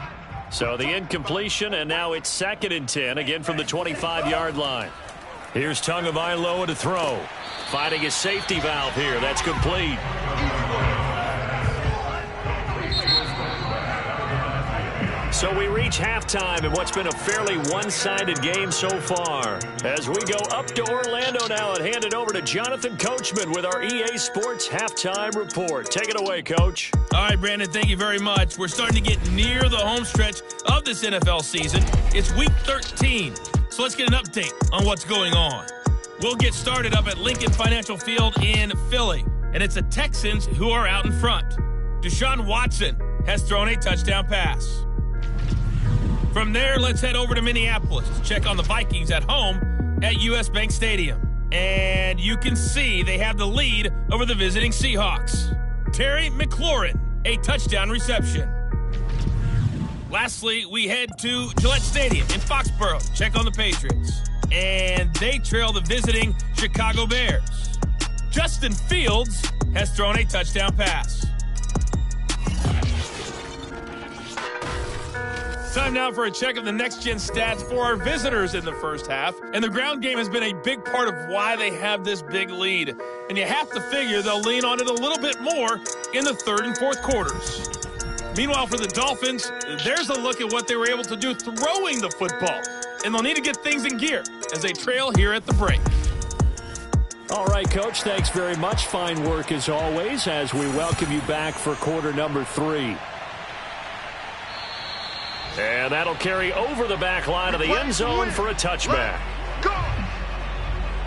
So the incompletion, and now it's 2nd and 10, again from the 25-yard line. Here's Tagovailoa to throw. Finding his safety valve here. That's complete. So we reach halftime in what's been a fairly one-sided game so far. As we go up to Orlando now and hand it over to Jonathan Coachman with our EA Sports Halftime Report. Take it away, Coach. All right, Brandon, thank you very much. We're starting to get near the home stretch of this NFL season. It's Week 13, so let's get an update on what's going on. We'll get started up at Lincoln Financial Field in Philly, and it's the Texans who are out in front. Deshaun Watson has thrown a touchdown pass. From there, let's head over to Minneapolis to check on the Vikings at home at US Bank Stadium. And you can see they have the lead over the visiting Seahawks. Terry McLaurin, a touchdown reception. Lastly, we head to Gillette Stadium in Foxborough to check on the Patriots. And they trail the visiting Chicago Bears. Justin Fields has thrown a touchdown pass. Time now for a check of the next-gen stats for our visitors in the first half. And the ground game has been a big part of why they have this big lead. And you have to figure they'll lean on it a little bit more in the 3rd and 4th quarters. Meanwhile, for the Dolphins, there's a look at what they were able to do throwing the football. And they'll need to get things in gear as they trail here at the break. All right, Coach, thanks very much. Fine work as always as we welcome you back for quarter number 3. And that'll carry over the back line of the end zone for a touchback.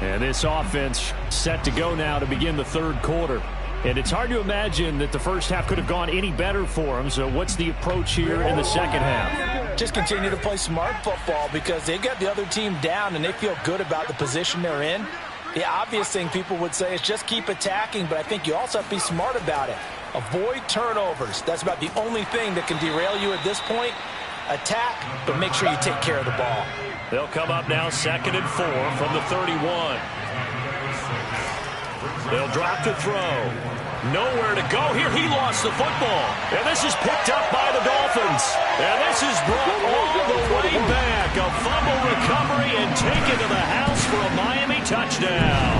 And this offense set to go now to begin the 3rd quarter. And it's hard to imagine that the first half could have gone any better for them. So what's the approach here in the second half? Just continue to play smart football because they got the other team down and they feel good about the position they're in. The obvious thing people would say is just keep attacking, but I think you also have to be smart about it. Avoid turnovers. That's about the only thing that can derail you at this point. Attack, but make sure you take care of the ball. They'll come up now 2nd and 4 from the 31. They'll drop to throw. Nowhere to go here. He lost the football. And this is picked up by the Dolphins. And this is brought all the way back. A fumble recovery and taken to the house for a Miami touchdown.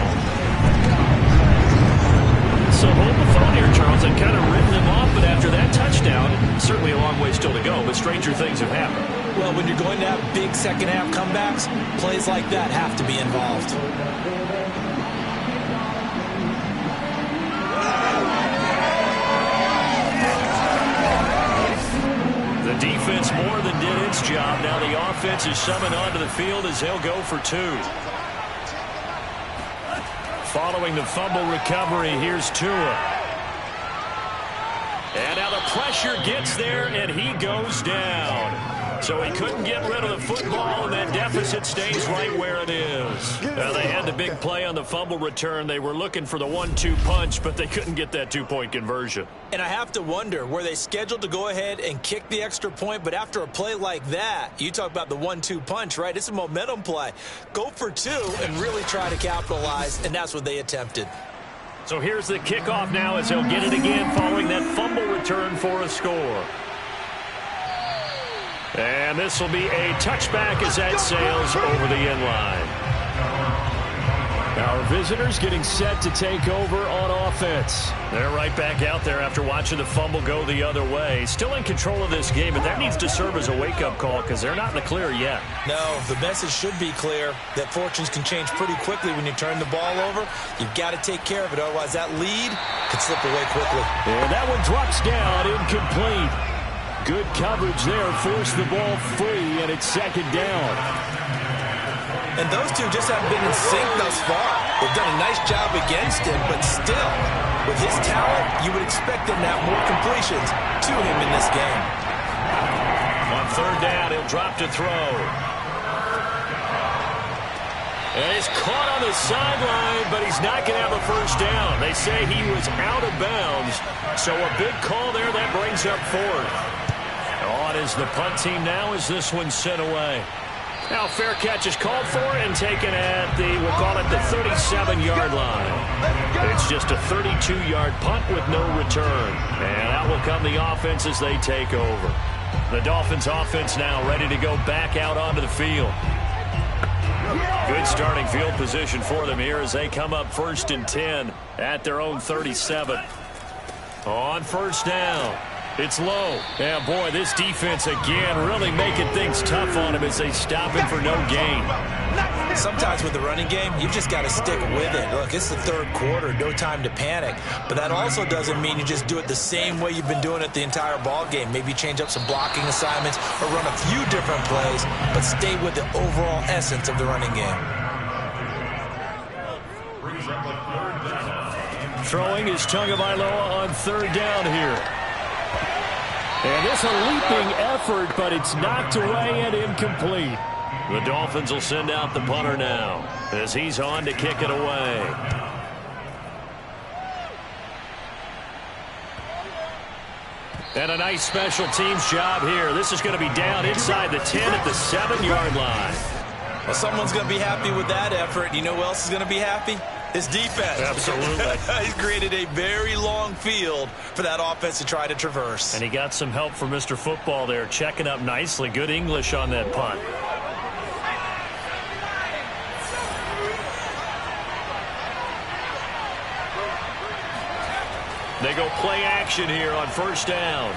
So hold the phone here, Charles. I've kind of written him off, but after that touchdown, certainly a long way still to go, but stranger things have happened. Well, when you're going to have big second-half comebacks, plays like that have to be involved. The defense more than did its job. Now the offense is summoned onto the field as they'll go for 2. Following the fumble recovery, here's Tua. And now the pressure gets there, and he goes down. So he couldn't get rid of the football, and that deficit stays right where it is. They had the big play on the fumble return. They were looking for the 1-2 punch, but they couldn't get that two-point conversion. And I have to wonder, were they scheduled to go ahead and kick the extra point? But after a play like that, you talk about the 1-2 punch, right? It's a momentum play. Go for two and really try to capitalize, and that's what they attempted. So here's the kickoff now as he'll get it again following that fumble return for a score. And this will be a touchback as that sails over the end line. Our visitors getting set to take over on offense. They're right back out there after watching the fumble go the other way. Still in control of this game, but that needs to serve as a wake-up call because they're not in the clear yet. No, the message should be clear that fortunes can change pretty quickly when you turn the ball over. You've got to take care of it, otherwise that lead could slip away quickly. And that one drops down, incomplete. Good coverage there, forced the ball free, and it's second down. And those two just haven't been in sync thus far. They've done a nice job against him, but still, with his talent, you would expect them to have more completions to him in this game. On third down, he'll drop to throw. And he's caught on the sideline, but he's not going to have a first down. They say he was out of bounds, so a big call there that brings up fourth. On is the punt team now as this one's sent away. Now fair catch is called for and taken at the, we'll call it the 37-yard line. It's just a 32-yard punt with no return. And out will come the offense as they take over. The Dolphins offense now ready to go back out onto the field. Good starting field position for them here as they come up 1st and 10 at their own 37. On first down. It's low. Yeah, boy, this defense again really making things tough on him as they stop him for no gain. Sometimes with the running game, you've just got to stick with it. Look, it's the third quarter, no time to panic. But that also doesn't mean you just do it the same way you've been doing it the entire ball game. Maybe change up some blocking assignments or run a few different plays, but stay with the overall essence of the running game. Throwing is Tagovailoa on third down here. And it's a leaping effort, but it's knocked away and incomplete. The Dolphins will send out the punter now as he's on to kick it away. And a nice special teams job here. This is going to be down inside the 10 at the 7-yard line. Well, someone's going to be happy with that effort. You know who else is going to be happy? His defense. Absolutely. He's created a very long field for that offense to try to traverse. And he got some help from Mr. Football there, checking up nicely. Good English on that punt. They go play action here on first down.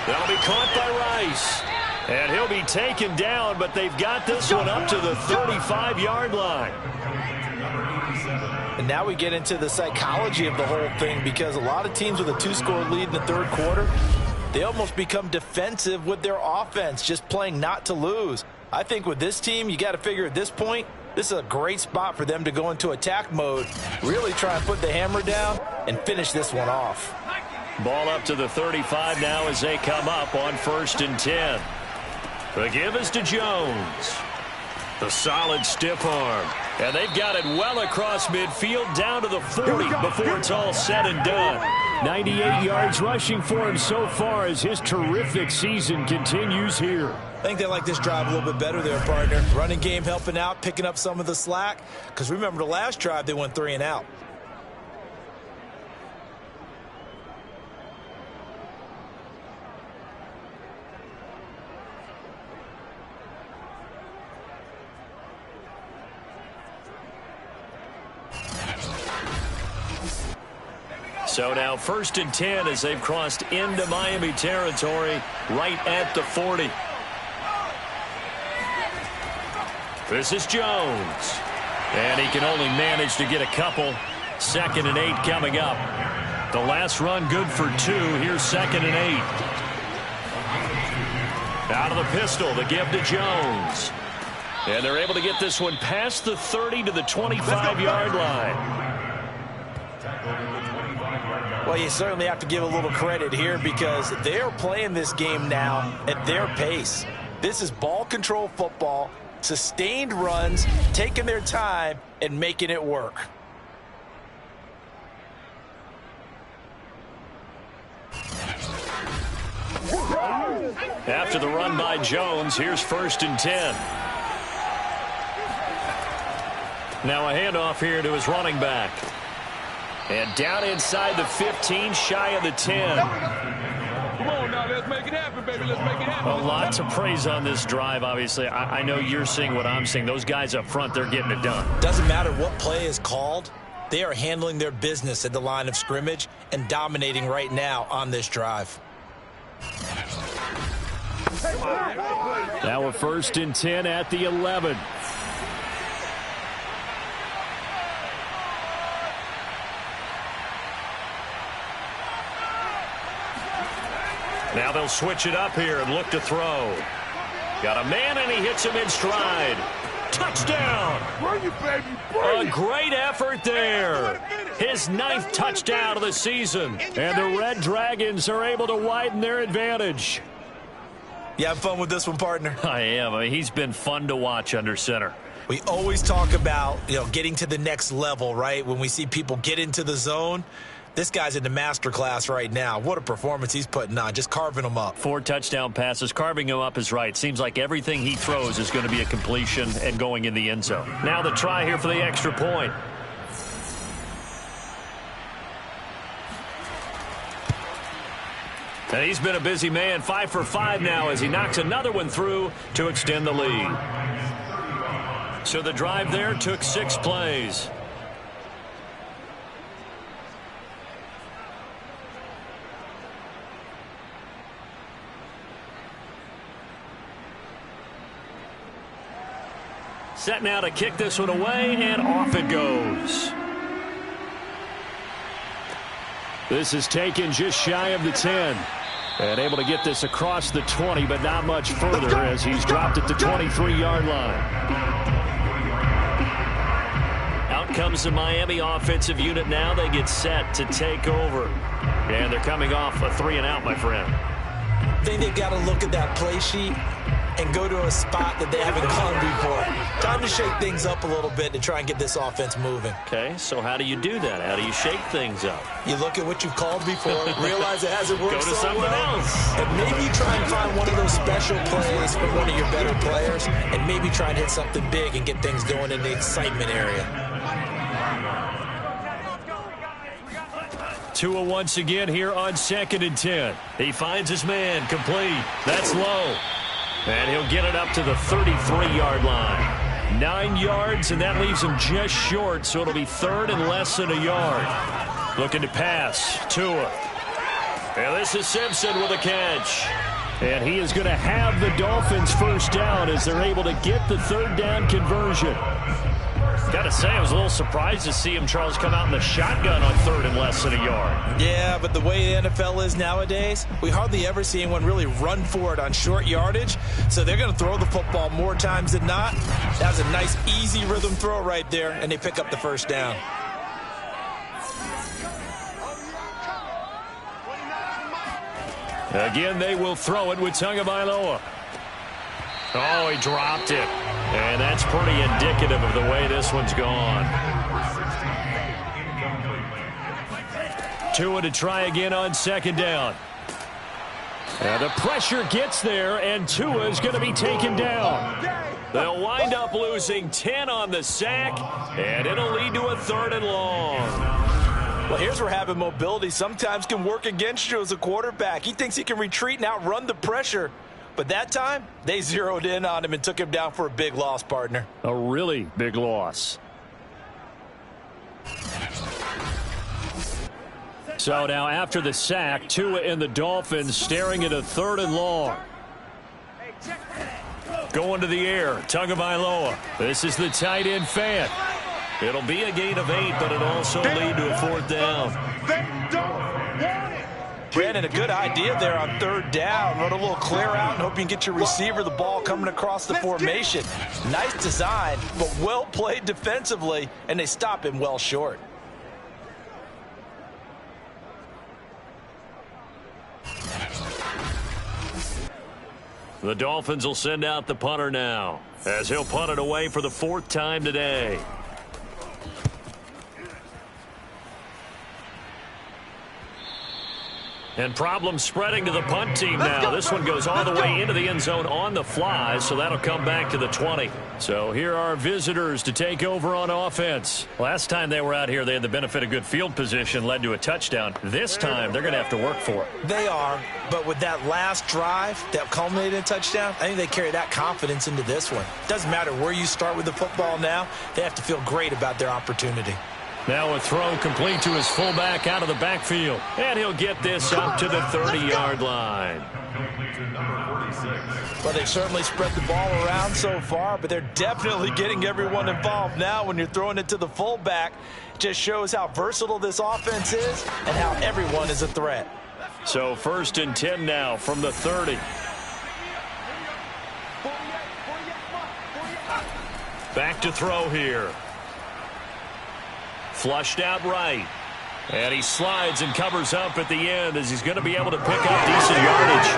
That'll be caught by Rice. And he'll be taken down, but they've got this one up to the 35-yard line. And now we get into the psychology of the whole thing, because a lot of teams with a 2-score lead in the third quarter, they almost become defensive with their offense, just playing not to lose. I think with this team, you got to figure at this point, this is a great spot for them to go into attack mode, really try and put the hammer down and finish this one off. Ball up to the 35 now as they come up on 1st and 10. The give is to Jones. The solid stiff arm. And they've got it well across midfield down to the 40 before it's all said and done. 98 yards rushing for him so far as his terrific season continues here. I think they like this drive a little bit better there, partner. Running game helping out, picking up some of the slack. Because remember the last drive, they went 3 and out. So now 1st and 10 as they've crossed into Miami territory right at the 40. This is Jones. And he can only manage to get a couple. 2nd and 8 coming up. The last run good for 2. Here's 2nd and 8. Out of the pistol, the give to Jones. And they're able to get this one past the 30 to the 25-yard line. Well, Well, you certainly have to give a little credit here because they're playing this game now at their pace. This is ball control football, sustained runs, taking their time and making it work. After the run by Jones, here's 1st and 10. Now a handoff here to his running back. And down inside the 15, shy of the 10. Come on now, let's make it happen, baby. Let's make it happen. A lot to praise on this drive, obviously. I know you're seeing what I'm seeing. Those guys up front, they're getting it done. Doesn't matter what play is called. They are handling their business at the line of scrimmage and dominating right now on this drive. Now a 1st and 10 at the 11. Now they'll switch it up here and look to throw. Got a man, and he hits him in stride. Touchdown! A great effort there. His 9th touchdown of the season. And the Red Dragons are able to widen their advantage. You having fun with this one, partner? I am. I mean, he's been fun to watch under center. We always talk about, getting to the next level, right? When we see people get into the zone, this guy's in the master class right now. What a performance he's putting on, just carving them up. 4 touchdown passes. Carving him up is right. Seems like everything he throws is going to be a completion and going in the end zone. Now the try here for the extra point. And he's been a busy man, 5 for 5 now as he knocks another one through to extend the lead. So the drive there took 6 plays. Set now to kick this one away, and off it goes. This is taken just shy of the 10. And able to get this across the 20, but not much further as he's dropped at the 23-yard line. Out comes the Miami offensive unit now. They get set to take over. And they're coming off a 3-and-out, my friend. I think they've got to look at that play sheet and go to a spot that they haven't gone before. Time to shake things up a little bit to try and get this offense moving. Okay, so how do you do that? How do you shake things up? You look at what you've called before, realize it hasn't worked Go to so something well, else. and maybe you try and find one of those special plays from one of your better players, and maybe try and hit something big and get things going in the excitement area. Tua once again here on 2nd and 10. He finds his man, complete. That's low. And he'll get it up to the 33-yard line. 9 yards, and that leaves him just short, so it'll be 3rd and less than a yard. Looking to pass. Tua. And this is Simpson with a catch. And he is going to have the Dolphins first down as they're able to get the 3rd down conversion. Got to say, I was a little surprised to see him, Charles, come out in the shotgun on 3rd and less than a yard. Yeah, but the way the NFL is nowadays, we hardly ever see anyone really run for it on short yardage. So they're going to throw the football more times than not. That was a nice, easy rhythm throw right there, and they pick up the first down. Again, they will throw it with Tagovailoa. Oh, he dropped it. And that's pretty indicative of the way this one's gone. Tua to try again on 2nd down. And the pressure gets there, and Tua is going to be taken down. They'll wind up losing 10 on the sack, and it'll lead to a 3rd and long. Well, here's where having mobility sometimes can work against you as a quarterback. He thinks he can retreat and outrun the pressure. But that time, they zeroed in on him and took him down for a big loss, partner. A really big loss. So now after the sack, Tua and the Dolphins staring at a 3rd and long. Going to the air, Tagovailoa. This is the tight end fan. It'll be a gain of 8, but it'll also lead to a 4th down. Brandon, a good idea there on 3rd down. Run a little clear out and hope you can get your receiver the ball coming across the formation. Nice design, but well played defensively, and they stop him well short. The Dolphins will send out the punter now, as he'll punt it away for the 4th time today. And problems spreading to the punt team now. This one goes all the way into the end zone on the fly, so that'll come back to the 20. So here are visitors to take over on offense. Last time they were out here, they had the benefit of good field position, led to a touchdown. This time, they're going to have to work for it. They are, but with that last drive that culminated in a touchdown, I think they carry that confidence into this one. Doesn't matter where you start with the football now, they have to feel great about their opportunity. Now a throw complete to his fullback out of the backfield. And he'll get this up to the 30-yard line. Well, they've certainly spread the ball around so far, but they're definitely getting everyone involved now when you're throwing it to the fullback. It just shows how versatile this offense is and how everyone is a threat. So 1st and 10 now from the 30. Back to throw here. Flushed out right. And he slides and covers up at the end as he's going to be able to pick up decent yardage.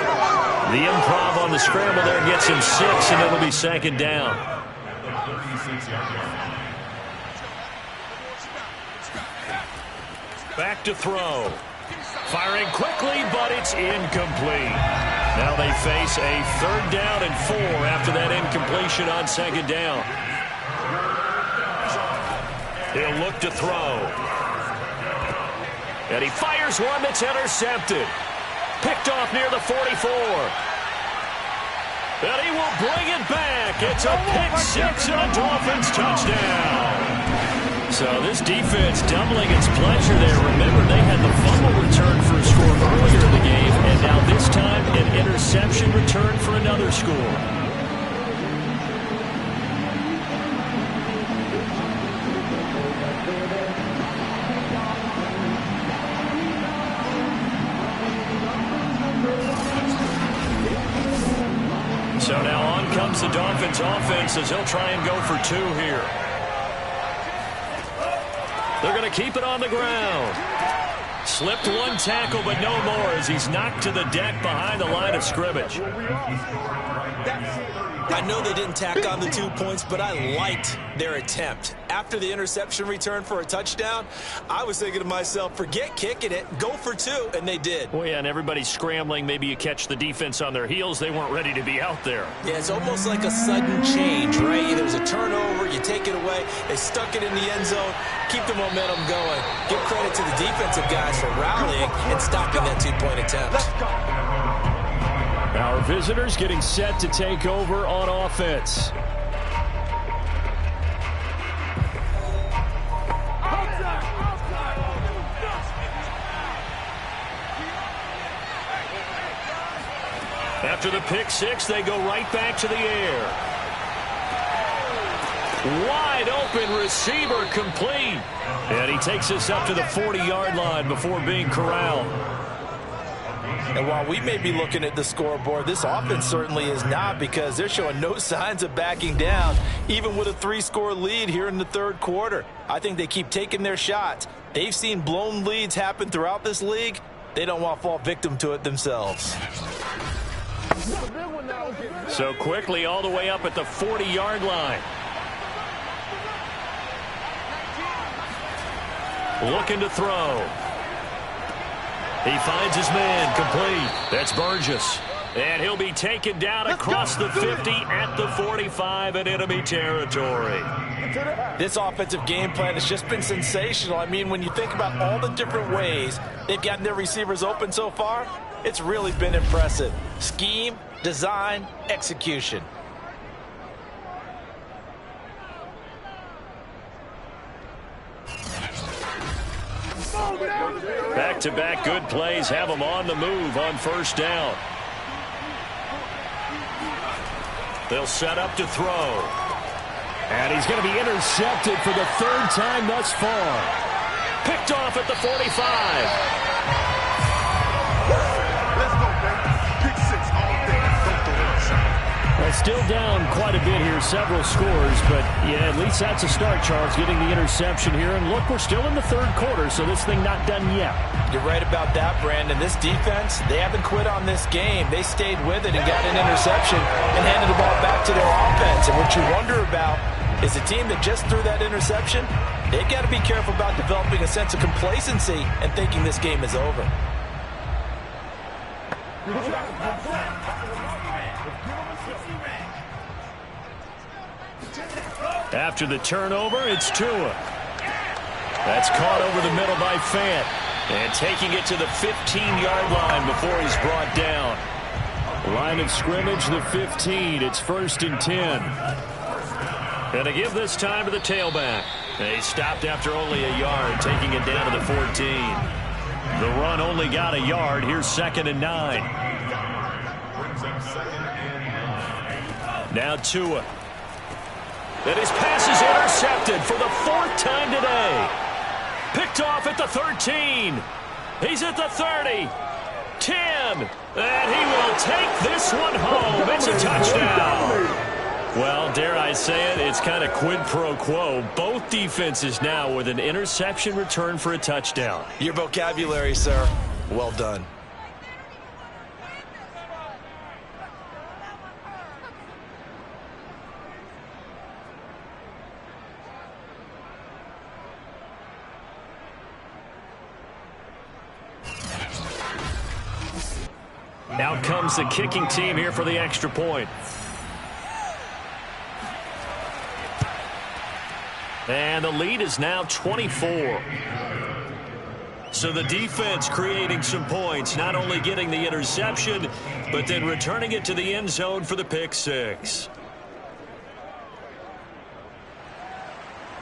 The improv on the scramble there gets him 6, and it'll be 2nd down. Back to throw. Firing quickly, but it's incomplete. Now they face a 3rd down and 4 after that incompletion on 2nd down. He'll look to throw. And he fires one that's intercepted. Picked off near the 44. And he will bring it back. It's a pick-6 and a Dolphins touchdown. So this defense doubling its pleasure there. Remember, they had the fumble return for a score earlier in the game, and now this time an interception return for another score. So now on comes the Dolphins offense as they'll try and go for 2 here. They're going to keep it on the ground. Slipped one tackle, but no more as he's knocked to the deck behind the line of scrimmage. I know they didn't tack on the 2 points, but I liked their attempt. After the interception return for a touchdown, I was thinking to myself, forget kicking it, go for 2, and they did. Well, yeah, and everybody's scrambling. Maybe you catch the defense on their heels. They weren't ready to be out there. Yeah, it's almost like a sudden change, right? There's a turnover, you take it away, they stuck it in the end zone, keep the momentum going. Give credit to the defensive guys for rallying and stopping that 2-point attempt. Our visitors getting set to take over on offense. After the pick-6, they go right back to the air. Wide open receiver complete. And he takes us up to the 40-yard line before being corralled. And while we may be looking at the scoreboard, this offense certainly is not, because they're showing no signs of backing down, even with a 3-score lead here in the 3rd quarter. I think they keep taking their shots. They've seen blown leads happen throughout this league. They don't want to fall victim to it themselves. So quickly all the way up at the 40-yard line. Looking to throw. He finds his man complete. That's Burgess. And he'll be taken down across the 50 at the 45 in enemy territory. This offensive game plan has just been sensational. I mean, when you think about all the different ways they've gotten their receivers open so far, it's really been impressive. Scheme, design, execution. Back-to-back good plays have them on the move on 1st down. They'll set up to throw. And he's going to be intercepted for the 3rd time thus far. Picked off at the 45. Well, still down quite a bit here, several scores, but yeah, at least that's a start, Charles, getting the interception here. And look, we're still in the third quarter, so this thing not done yet. You're right about that, Brandon. This defense, they haven't quit on this game. They stayed with it and got an interception and handed the ball back to their offense. And what you wonder about is a team that just threw that interception, they've got to be careful about developing a sense of complacency and thinking this game is over. After the turnover, it's Tua. That's caught over the middle by Fant. And taking it to the 15-yard line before he's brought down. Line of scrimmage, the 15. It's 1st and 10. And to give this time to the tailback. They stopped after only a yard, taking it down to the 14. The run only got a yard. Here's 2nd and 9. Now Tua. And his pass is intercepted for the 4th time today. Picked off at the 13. He's at the 30. 10. And he will take this one home. It's a touchdown. Well, dare I say it, it's kind of quid pro quo. Both defenses now with an interception return for a touchdown. Your vocabulary, sir. Well done. Out comes the kicking team here for the extra point. And the lead is now 24. So the defense creating some points, not only getting the interception, but then returning it to the end zone for the pick six.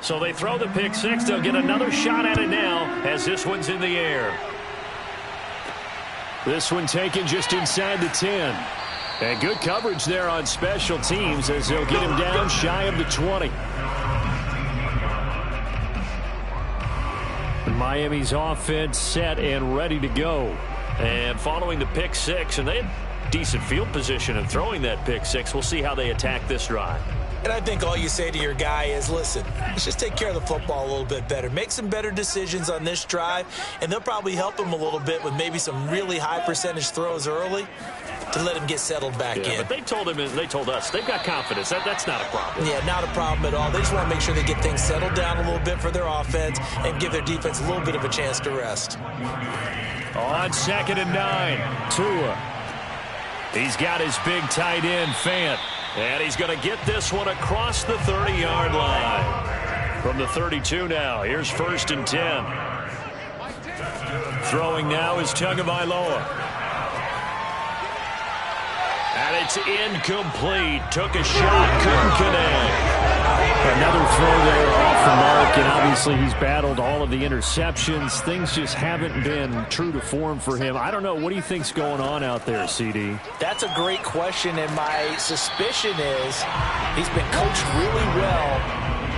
So they throw the pick six. They'll get another shot at it now as this one's in the air. This one taken just inside the 10. And good coverage there on special teams as they'll get him down shy of the 20. Miami's offense set and ready to go. And following the pick six, and they had decent field position in throwing that pick six. We'll see how they attack this drive. And I think all you say to your guy is, listen, let's just take care of the football a little bit better. Make some better decisions on this drive, and they'll probably help him a little bit with maybe some really high percentage throws early to let him get settled back in. But they told him, and they told us, they've got confidence. That's not a problem. Yeah, not a problem at all. They just want to make sure they get things settled down a little bit for their offense and give their defense a little bit of a chance to rest. On 2nd and 9, Tua. He's got his big tight end, Fant. And he's going to get this one across the 30-yard line. From the 32 now, here's 1st and 10. Throwing now is Tagovailoa. And it's incomplete. Took a shot, couldn't connect. Another throw there off the mark, and obviously he's battled all of the interceptions. Things just haven't been true to form for him. I don't know. What do you think's going on out there, CD? That's a great question, and my suspicion is he's been coached really well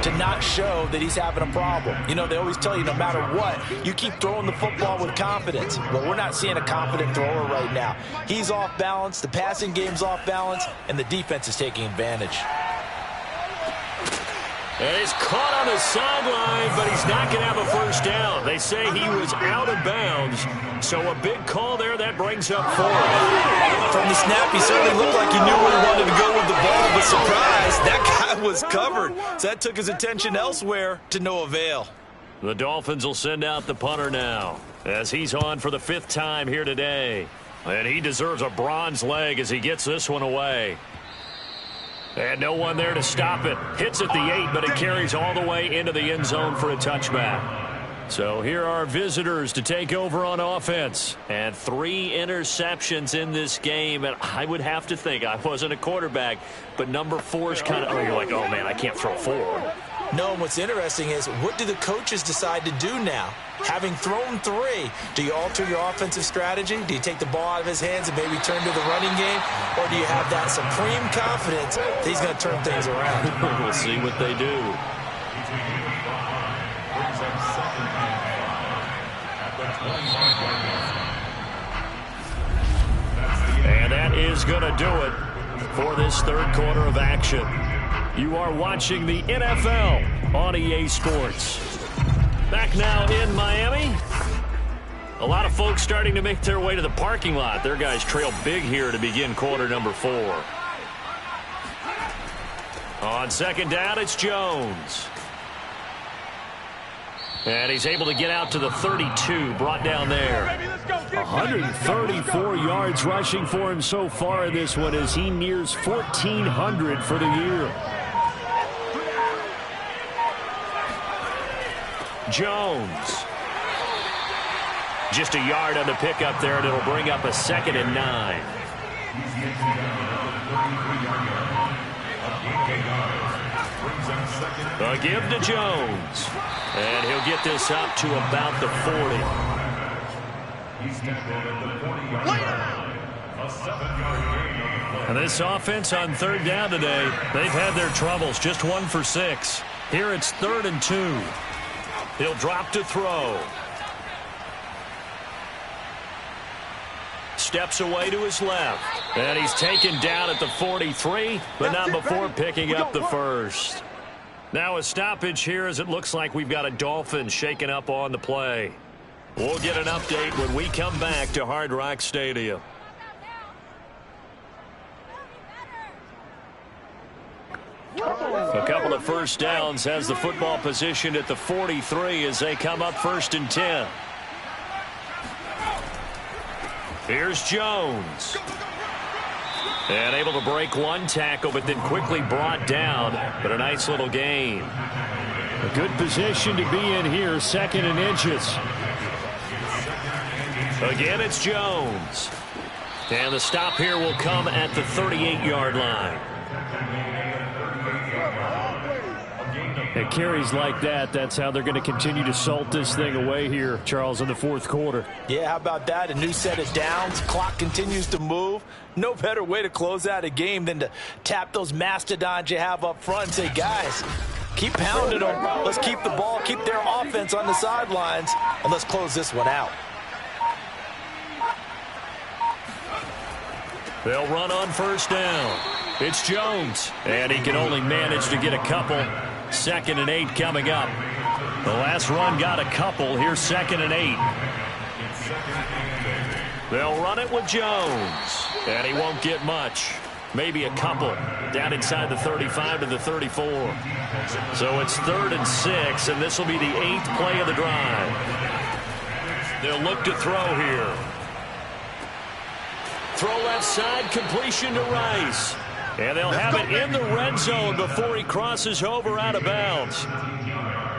to not show that he's having a problem. You know, they always tell you no matter what, you keep throwing the football with confidence. But we're not seeing a confident thrower right now. He's off balance, the passing game's off balance, and the defense is taking advantage. And he's caught on the sideline, but he's not going to have a first down. They say he was out of bounds, so a big call there. That brings up 4. From the snap, he certainly looked like he knew where he wanted to go with the ball, but surprise, that guy was covered. So that took his attention elsewhere to no avail. The Dolphins will send out the punter now as he's on for the 5th time here today. And he deserves a bronze leg as he gets this one away. And no one there to stop it. Hits at the 8, but it carries all the way into the end zone for a touchback. So here are visitors to take over on offense. And 3 interceptions in this game. And I would have to think, I wasn't a quarterback, but number 4 is kind of, you're like, oh, man, I can't throw 4. No, and what's interesting is, what do the coaches decide to do now? Having thrown 3, do you alter your offensive strategy? Do you take the ball out of his hands and maybe turn to the running game? Or do you have that supreme confidence that he's going to turn things around? We'll see what they do. And that is going to do it. for this third quarter of action. You are watching the NFL on EA Sports. Back now in Miami. A lot of folks starting to make their way to the parking lot. Their guys trail big here to begin quarter number 4. On second down, it's Jones. And he's able to get out to the 32, brought down there. 134 yards rushing for him so far in this one as he nears 1,400 for the year. Jones. Just a yard on the pickup there, and it'll bring up a 2nd and 9. A give to Jones. And he'll get this up to about the 40. And this offense on third down today, they've had their troubles. Just 1 for 6. Here it's 3rd and 2. He'll drop to throw. Steps away to his left. And he's taken down at the 43, but not before picking up the first. Now a stoppage here as it looks like we've got a Dolphins shaking up on the play. We'll get an update when we come back to Hard Rock Stadium. A couple of first downs has the football positioned at the 43 as they come up 1st and 10. Here's Jones. And able to break one tackle, but then quickly brought down. But a nice little gain. A good position to be in here, 2nd and inches. Again, it's Jones. And the stop here will come at the 38-yard line. At carries like that, that's how they're going to continue to salt this thing away here, Charles, in the 4th quarter. Yeah, how about that? A new set of downs. Clock continues to move. No better way to close out a game than to tap those mastodons you have up front and say, guys, keep pounding them. Let's keep the ball, keep their offense on the sidelines, and let's close this one out. They'll run on 1st down. It's Jones, and he can only manage to get a couple. 2nd and 8 coming up. The last run got a couple. Here's 2nd and 8. They'll run it with Jones. And he won't get much. Maybe a couple. Down inside the 35 to the 34. So it's 3rd and 6, and this will be the 8th play of the drive. They'll look to throw here. Throw left side, completion to Rice. And they'll have it in the red zone before he crosses over out of bounds.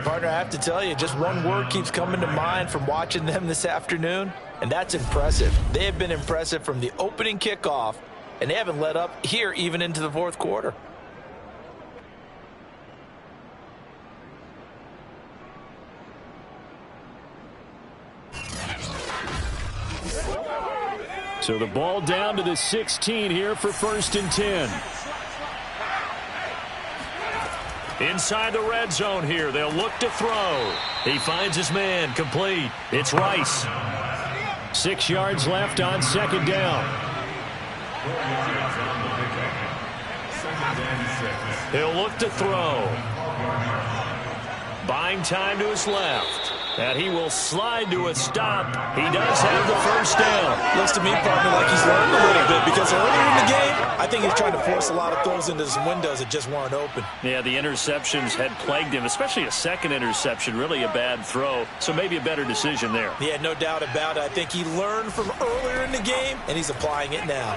Partner, I have to tell you, just one word keeps coming to mind from watching them this afternoon, and that's impressive. They have been impressive from the opening kickoff, and they haven't let up here even into the 4th quarter. So the ball down to the 16 here for 1st and 10. Inside the red zone here. They'll look to throw. He finds his man. Complete. It's Rice. 6 yards left on 2nd down. He'll look to throw. Buying time to his left. And he will slide to a stop. He does have the 1st down. Looks to me, partner, like he's learned a little bit, because earlier in the game, I think he's trying to force a lot of throws into some windows that just weren't open. Yeah, the interceptions had plagued him, especially a 2nd interception, really a bad throw. So maybe a better decision there. Yeah, no doubt about it. I think he learned from earlier in the game, and he's applying it now.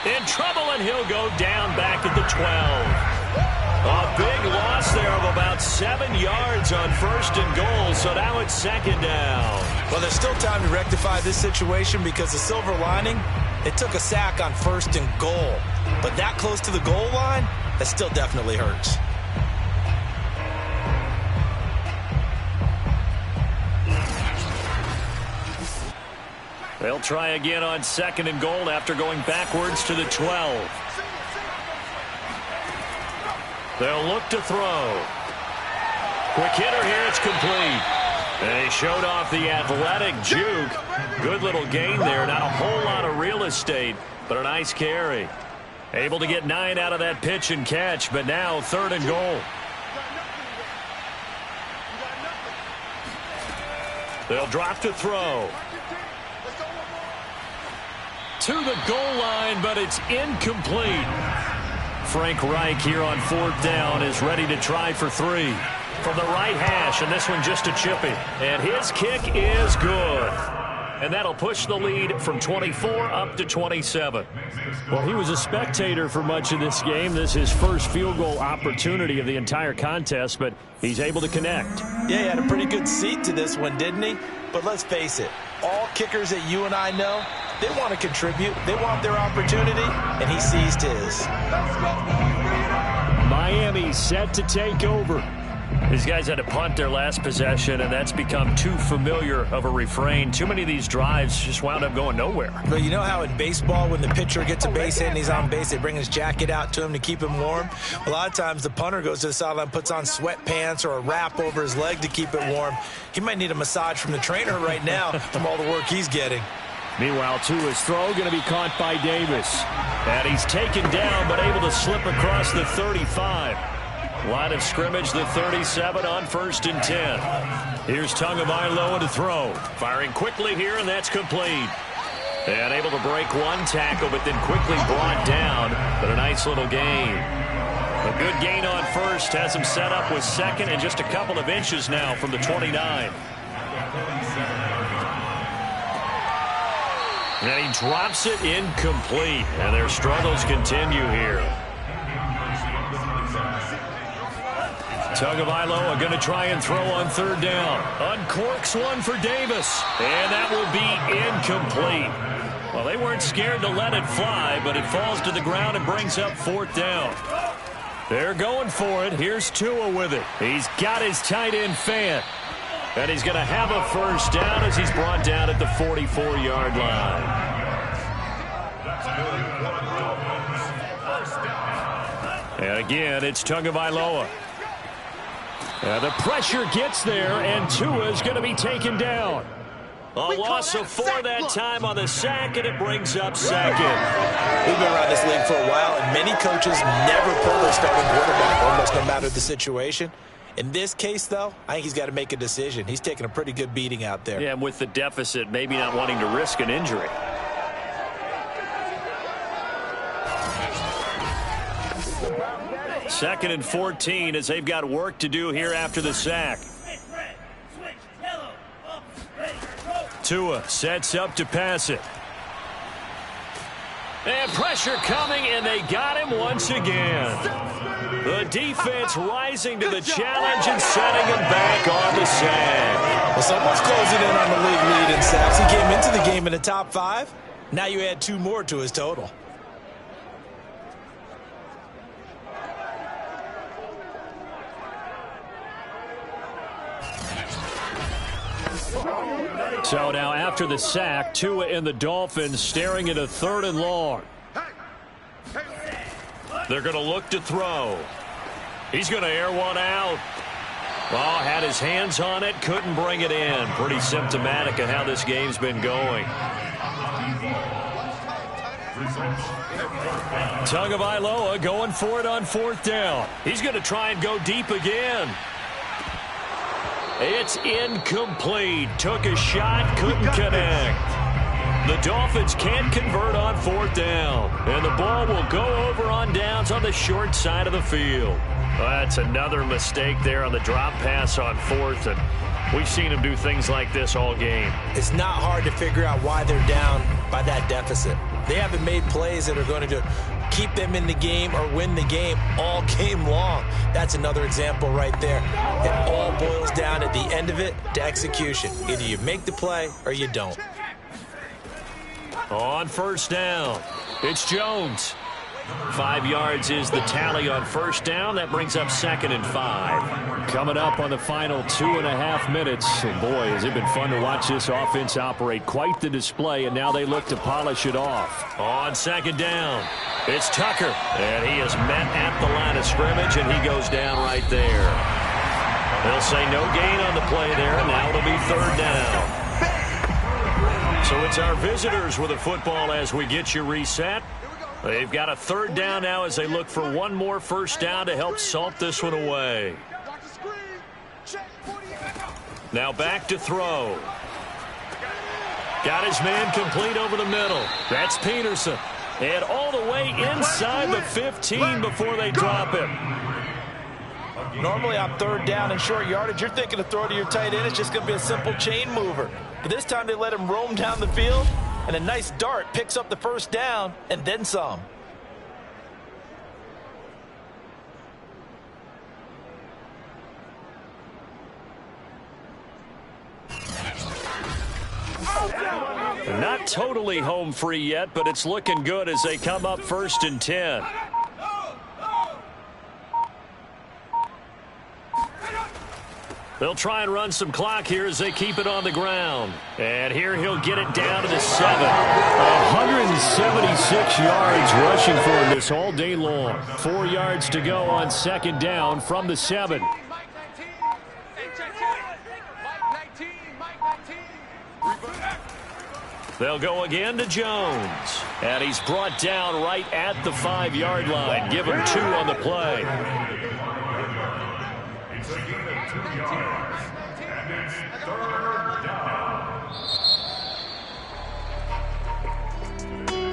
In trouble, and he'll go down back at the 12. A big loss there of about 7 yards on 1st and goal, so now it's 2nd down. Well, there's still time to rectify this situation because the silver lining, it took a sack on 1st and goal. But that close to the goal line, that still definitely hurts. They'll try again on 2nd and goal after going backwards to the 12. They'll look to throw. Quick hitter here, it's complete. They showed off the athletic juke. Good little gain there. Not a whole lot of real estate, but a nice carry. Able to get 9 out of that pitch and catch, but now 3rd and goal. They'll drop to throw. To the goal line, but it's incomplete. Frank Reich here on 4th down is ready to try for 3. From the right hash, and this one just a chippy. And his kick is good. And that'll push the lead from 24 up to 27. Well, he was a spectator for much of this game. This is his first field goal opportunity of the entire contest, but he's able to connect. Yeah, he had a pretty good seat to this one, didn't he? But let's face it, all kickers that you and I know, they want to contribute. They want their opportunity, and he seized his. Miami set to take over. These guys had to punt their last possession, and that's become too familiar of a refrain. Too many of these drives just wound up going nowhere. But you know how in baseball, when the pitcher gets a base hit and he's on base, they bring his jacket out to him to keep him warm? A lot of times the punter goes to the sideline, puts on sweatpants or a wrap over his leg to keep it warm. He might need a massage from the trainer right now from all the work he's getting. Meanwhile, Tua's throw going to be caught by Davis. And he's taken down, but able to slip across the 35. Line of scrimmage, the 37 on 1st and 10. Here's Tagovailoa to throw. Firing quickly here, and that's complete. And able to break one tackle, but then quickly brought down. But a nice little gain. A good gain on 1st. Has him set up with 2nd and just a couple of inches now from the 29. And he drops it incomplete. And their struggles continue here. Tagovailoa going to try and throw on 3rd down. Uncorks one for Davis. And that will be incomplete. Well, they weren't scared to let it fly, but it falls to the ground and brings up 4th down. They're going for it. Here's Tua with it. He's got his tight end fan. And he's going to have a 1st down as he's brought down at the 44-yard line. And again, it's Tagovailoa. The pressure gets there, and Tua's going to be taken down. A loss of 4 that time on the sack, and it brings up 2nd. We've been around this league for a while, and many coaches never pull their starting quarterback, almost no matter the situation. In this case, though, I think he's got to make a decision. He's taking a pretty good beating out there. Yeah, and with the deficit, maybe not wanting to risk an injury. Second and 14 as they've got work to do here after the sack. Tua sets up to pass it. And pressure coming, and they got him once again. The defense rising to the challenge and setting him back on the sack. Well, someone's closing in on the league lead in sacks. He came into the game in the top 5. Now you add 2 more to his total. So now after the sack, Tua and the Dolphins staring at a 3rd and long. They're going to look to throw. He's going to air one out. Well, had his hands on it, couldn't bring it in. Pretty symptomatic of how this game's been going. Tagovailoa going for it on 4th down. He's going to try and go deep again. It's incomplete. Took a shot, couldn't connect. The Dolphins can't convert on 4th down. And the ball will go over on downs on the short side of the field. Well, that's another mistake there on the drop pass on 4th. And we've seen him do things like this all game. It's not hard to figure out why they're down by that deficit. They haven't made plays that are going to keep them in the game or win the game all game long. That's another example right there. It all boils down at the end of it to execution. Either you make the play or you don't. On 1st down, it's Jones. 5 yards is the tally on 1st down. That brings up 2nd and 5. Coming up on the final 2.5 minutes. And boy, has it been fun to watch this offense operate. Quite the display, and now they look to polish it off. On 2nd down, it's Tucker. And he is met at the line of scrimmage, and he goes down right there. They'll say no gain on the play there, and now it'll be third down. So it's our visitors with the football as we get you reset. They've got a third down now as they look for one more first down to help salt this one away. Now back to throw. Got his man complete over the middle. That's Peterson. And all the way inside the 15 before they drop him. Normally on third down and short yardage, you're thinking to throw to your tight end. It's just going to be a simple chain mover. But this time they let him roam down the field, and a nice dart picks up the first down and then some. Not totally home free yet, but it's looking good as they come up 1st and 10. They'll try and run some clock here as they keep it on the ground. And here he'll get it down to the 7. 176 yards rushing for him this all day long. 4 yards to go on 2nd down from the 7. They'll go again to Jones. And he's brought down right at the 5-yard line. Give him 2 on the play.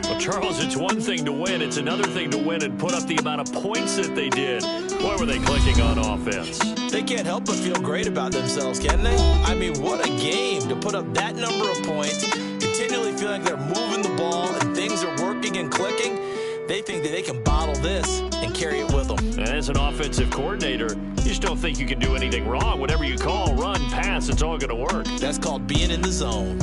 Well, Charles, it's one thing to win. It's another thing to win and put up the amount of points that they did. Boy, were they clicking on offense. They can't help but feel great about themselves, can they? I mean, what a game to put up that number of points, continually feeling they're moving the ball and things are working and clicking. They think that they can bottle this and carry it with them. And as an offensive coordinator, you just don't think you can do anything wrong. Whatever you call, run, pass, it's all going to work. That's called being in the zone.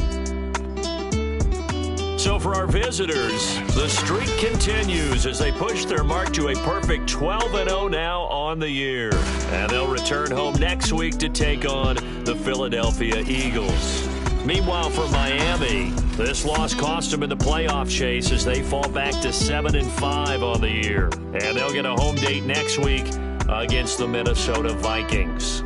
So for our visitors, the streak continues as they push their mark to a perfect 12-0 now on the year. And they'll return home next week to take on the Philadelphia Eagles. Meanwhile, for Miami, this loss cost them in the playoff chase as they fall back to 7-5 on the year. And they'll get a home date next week against the Minnesota Vikings.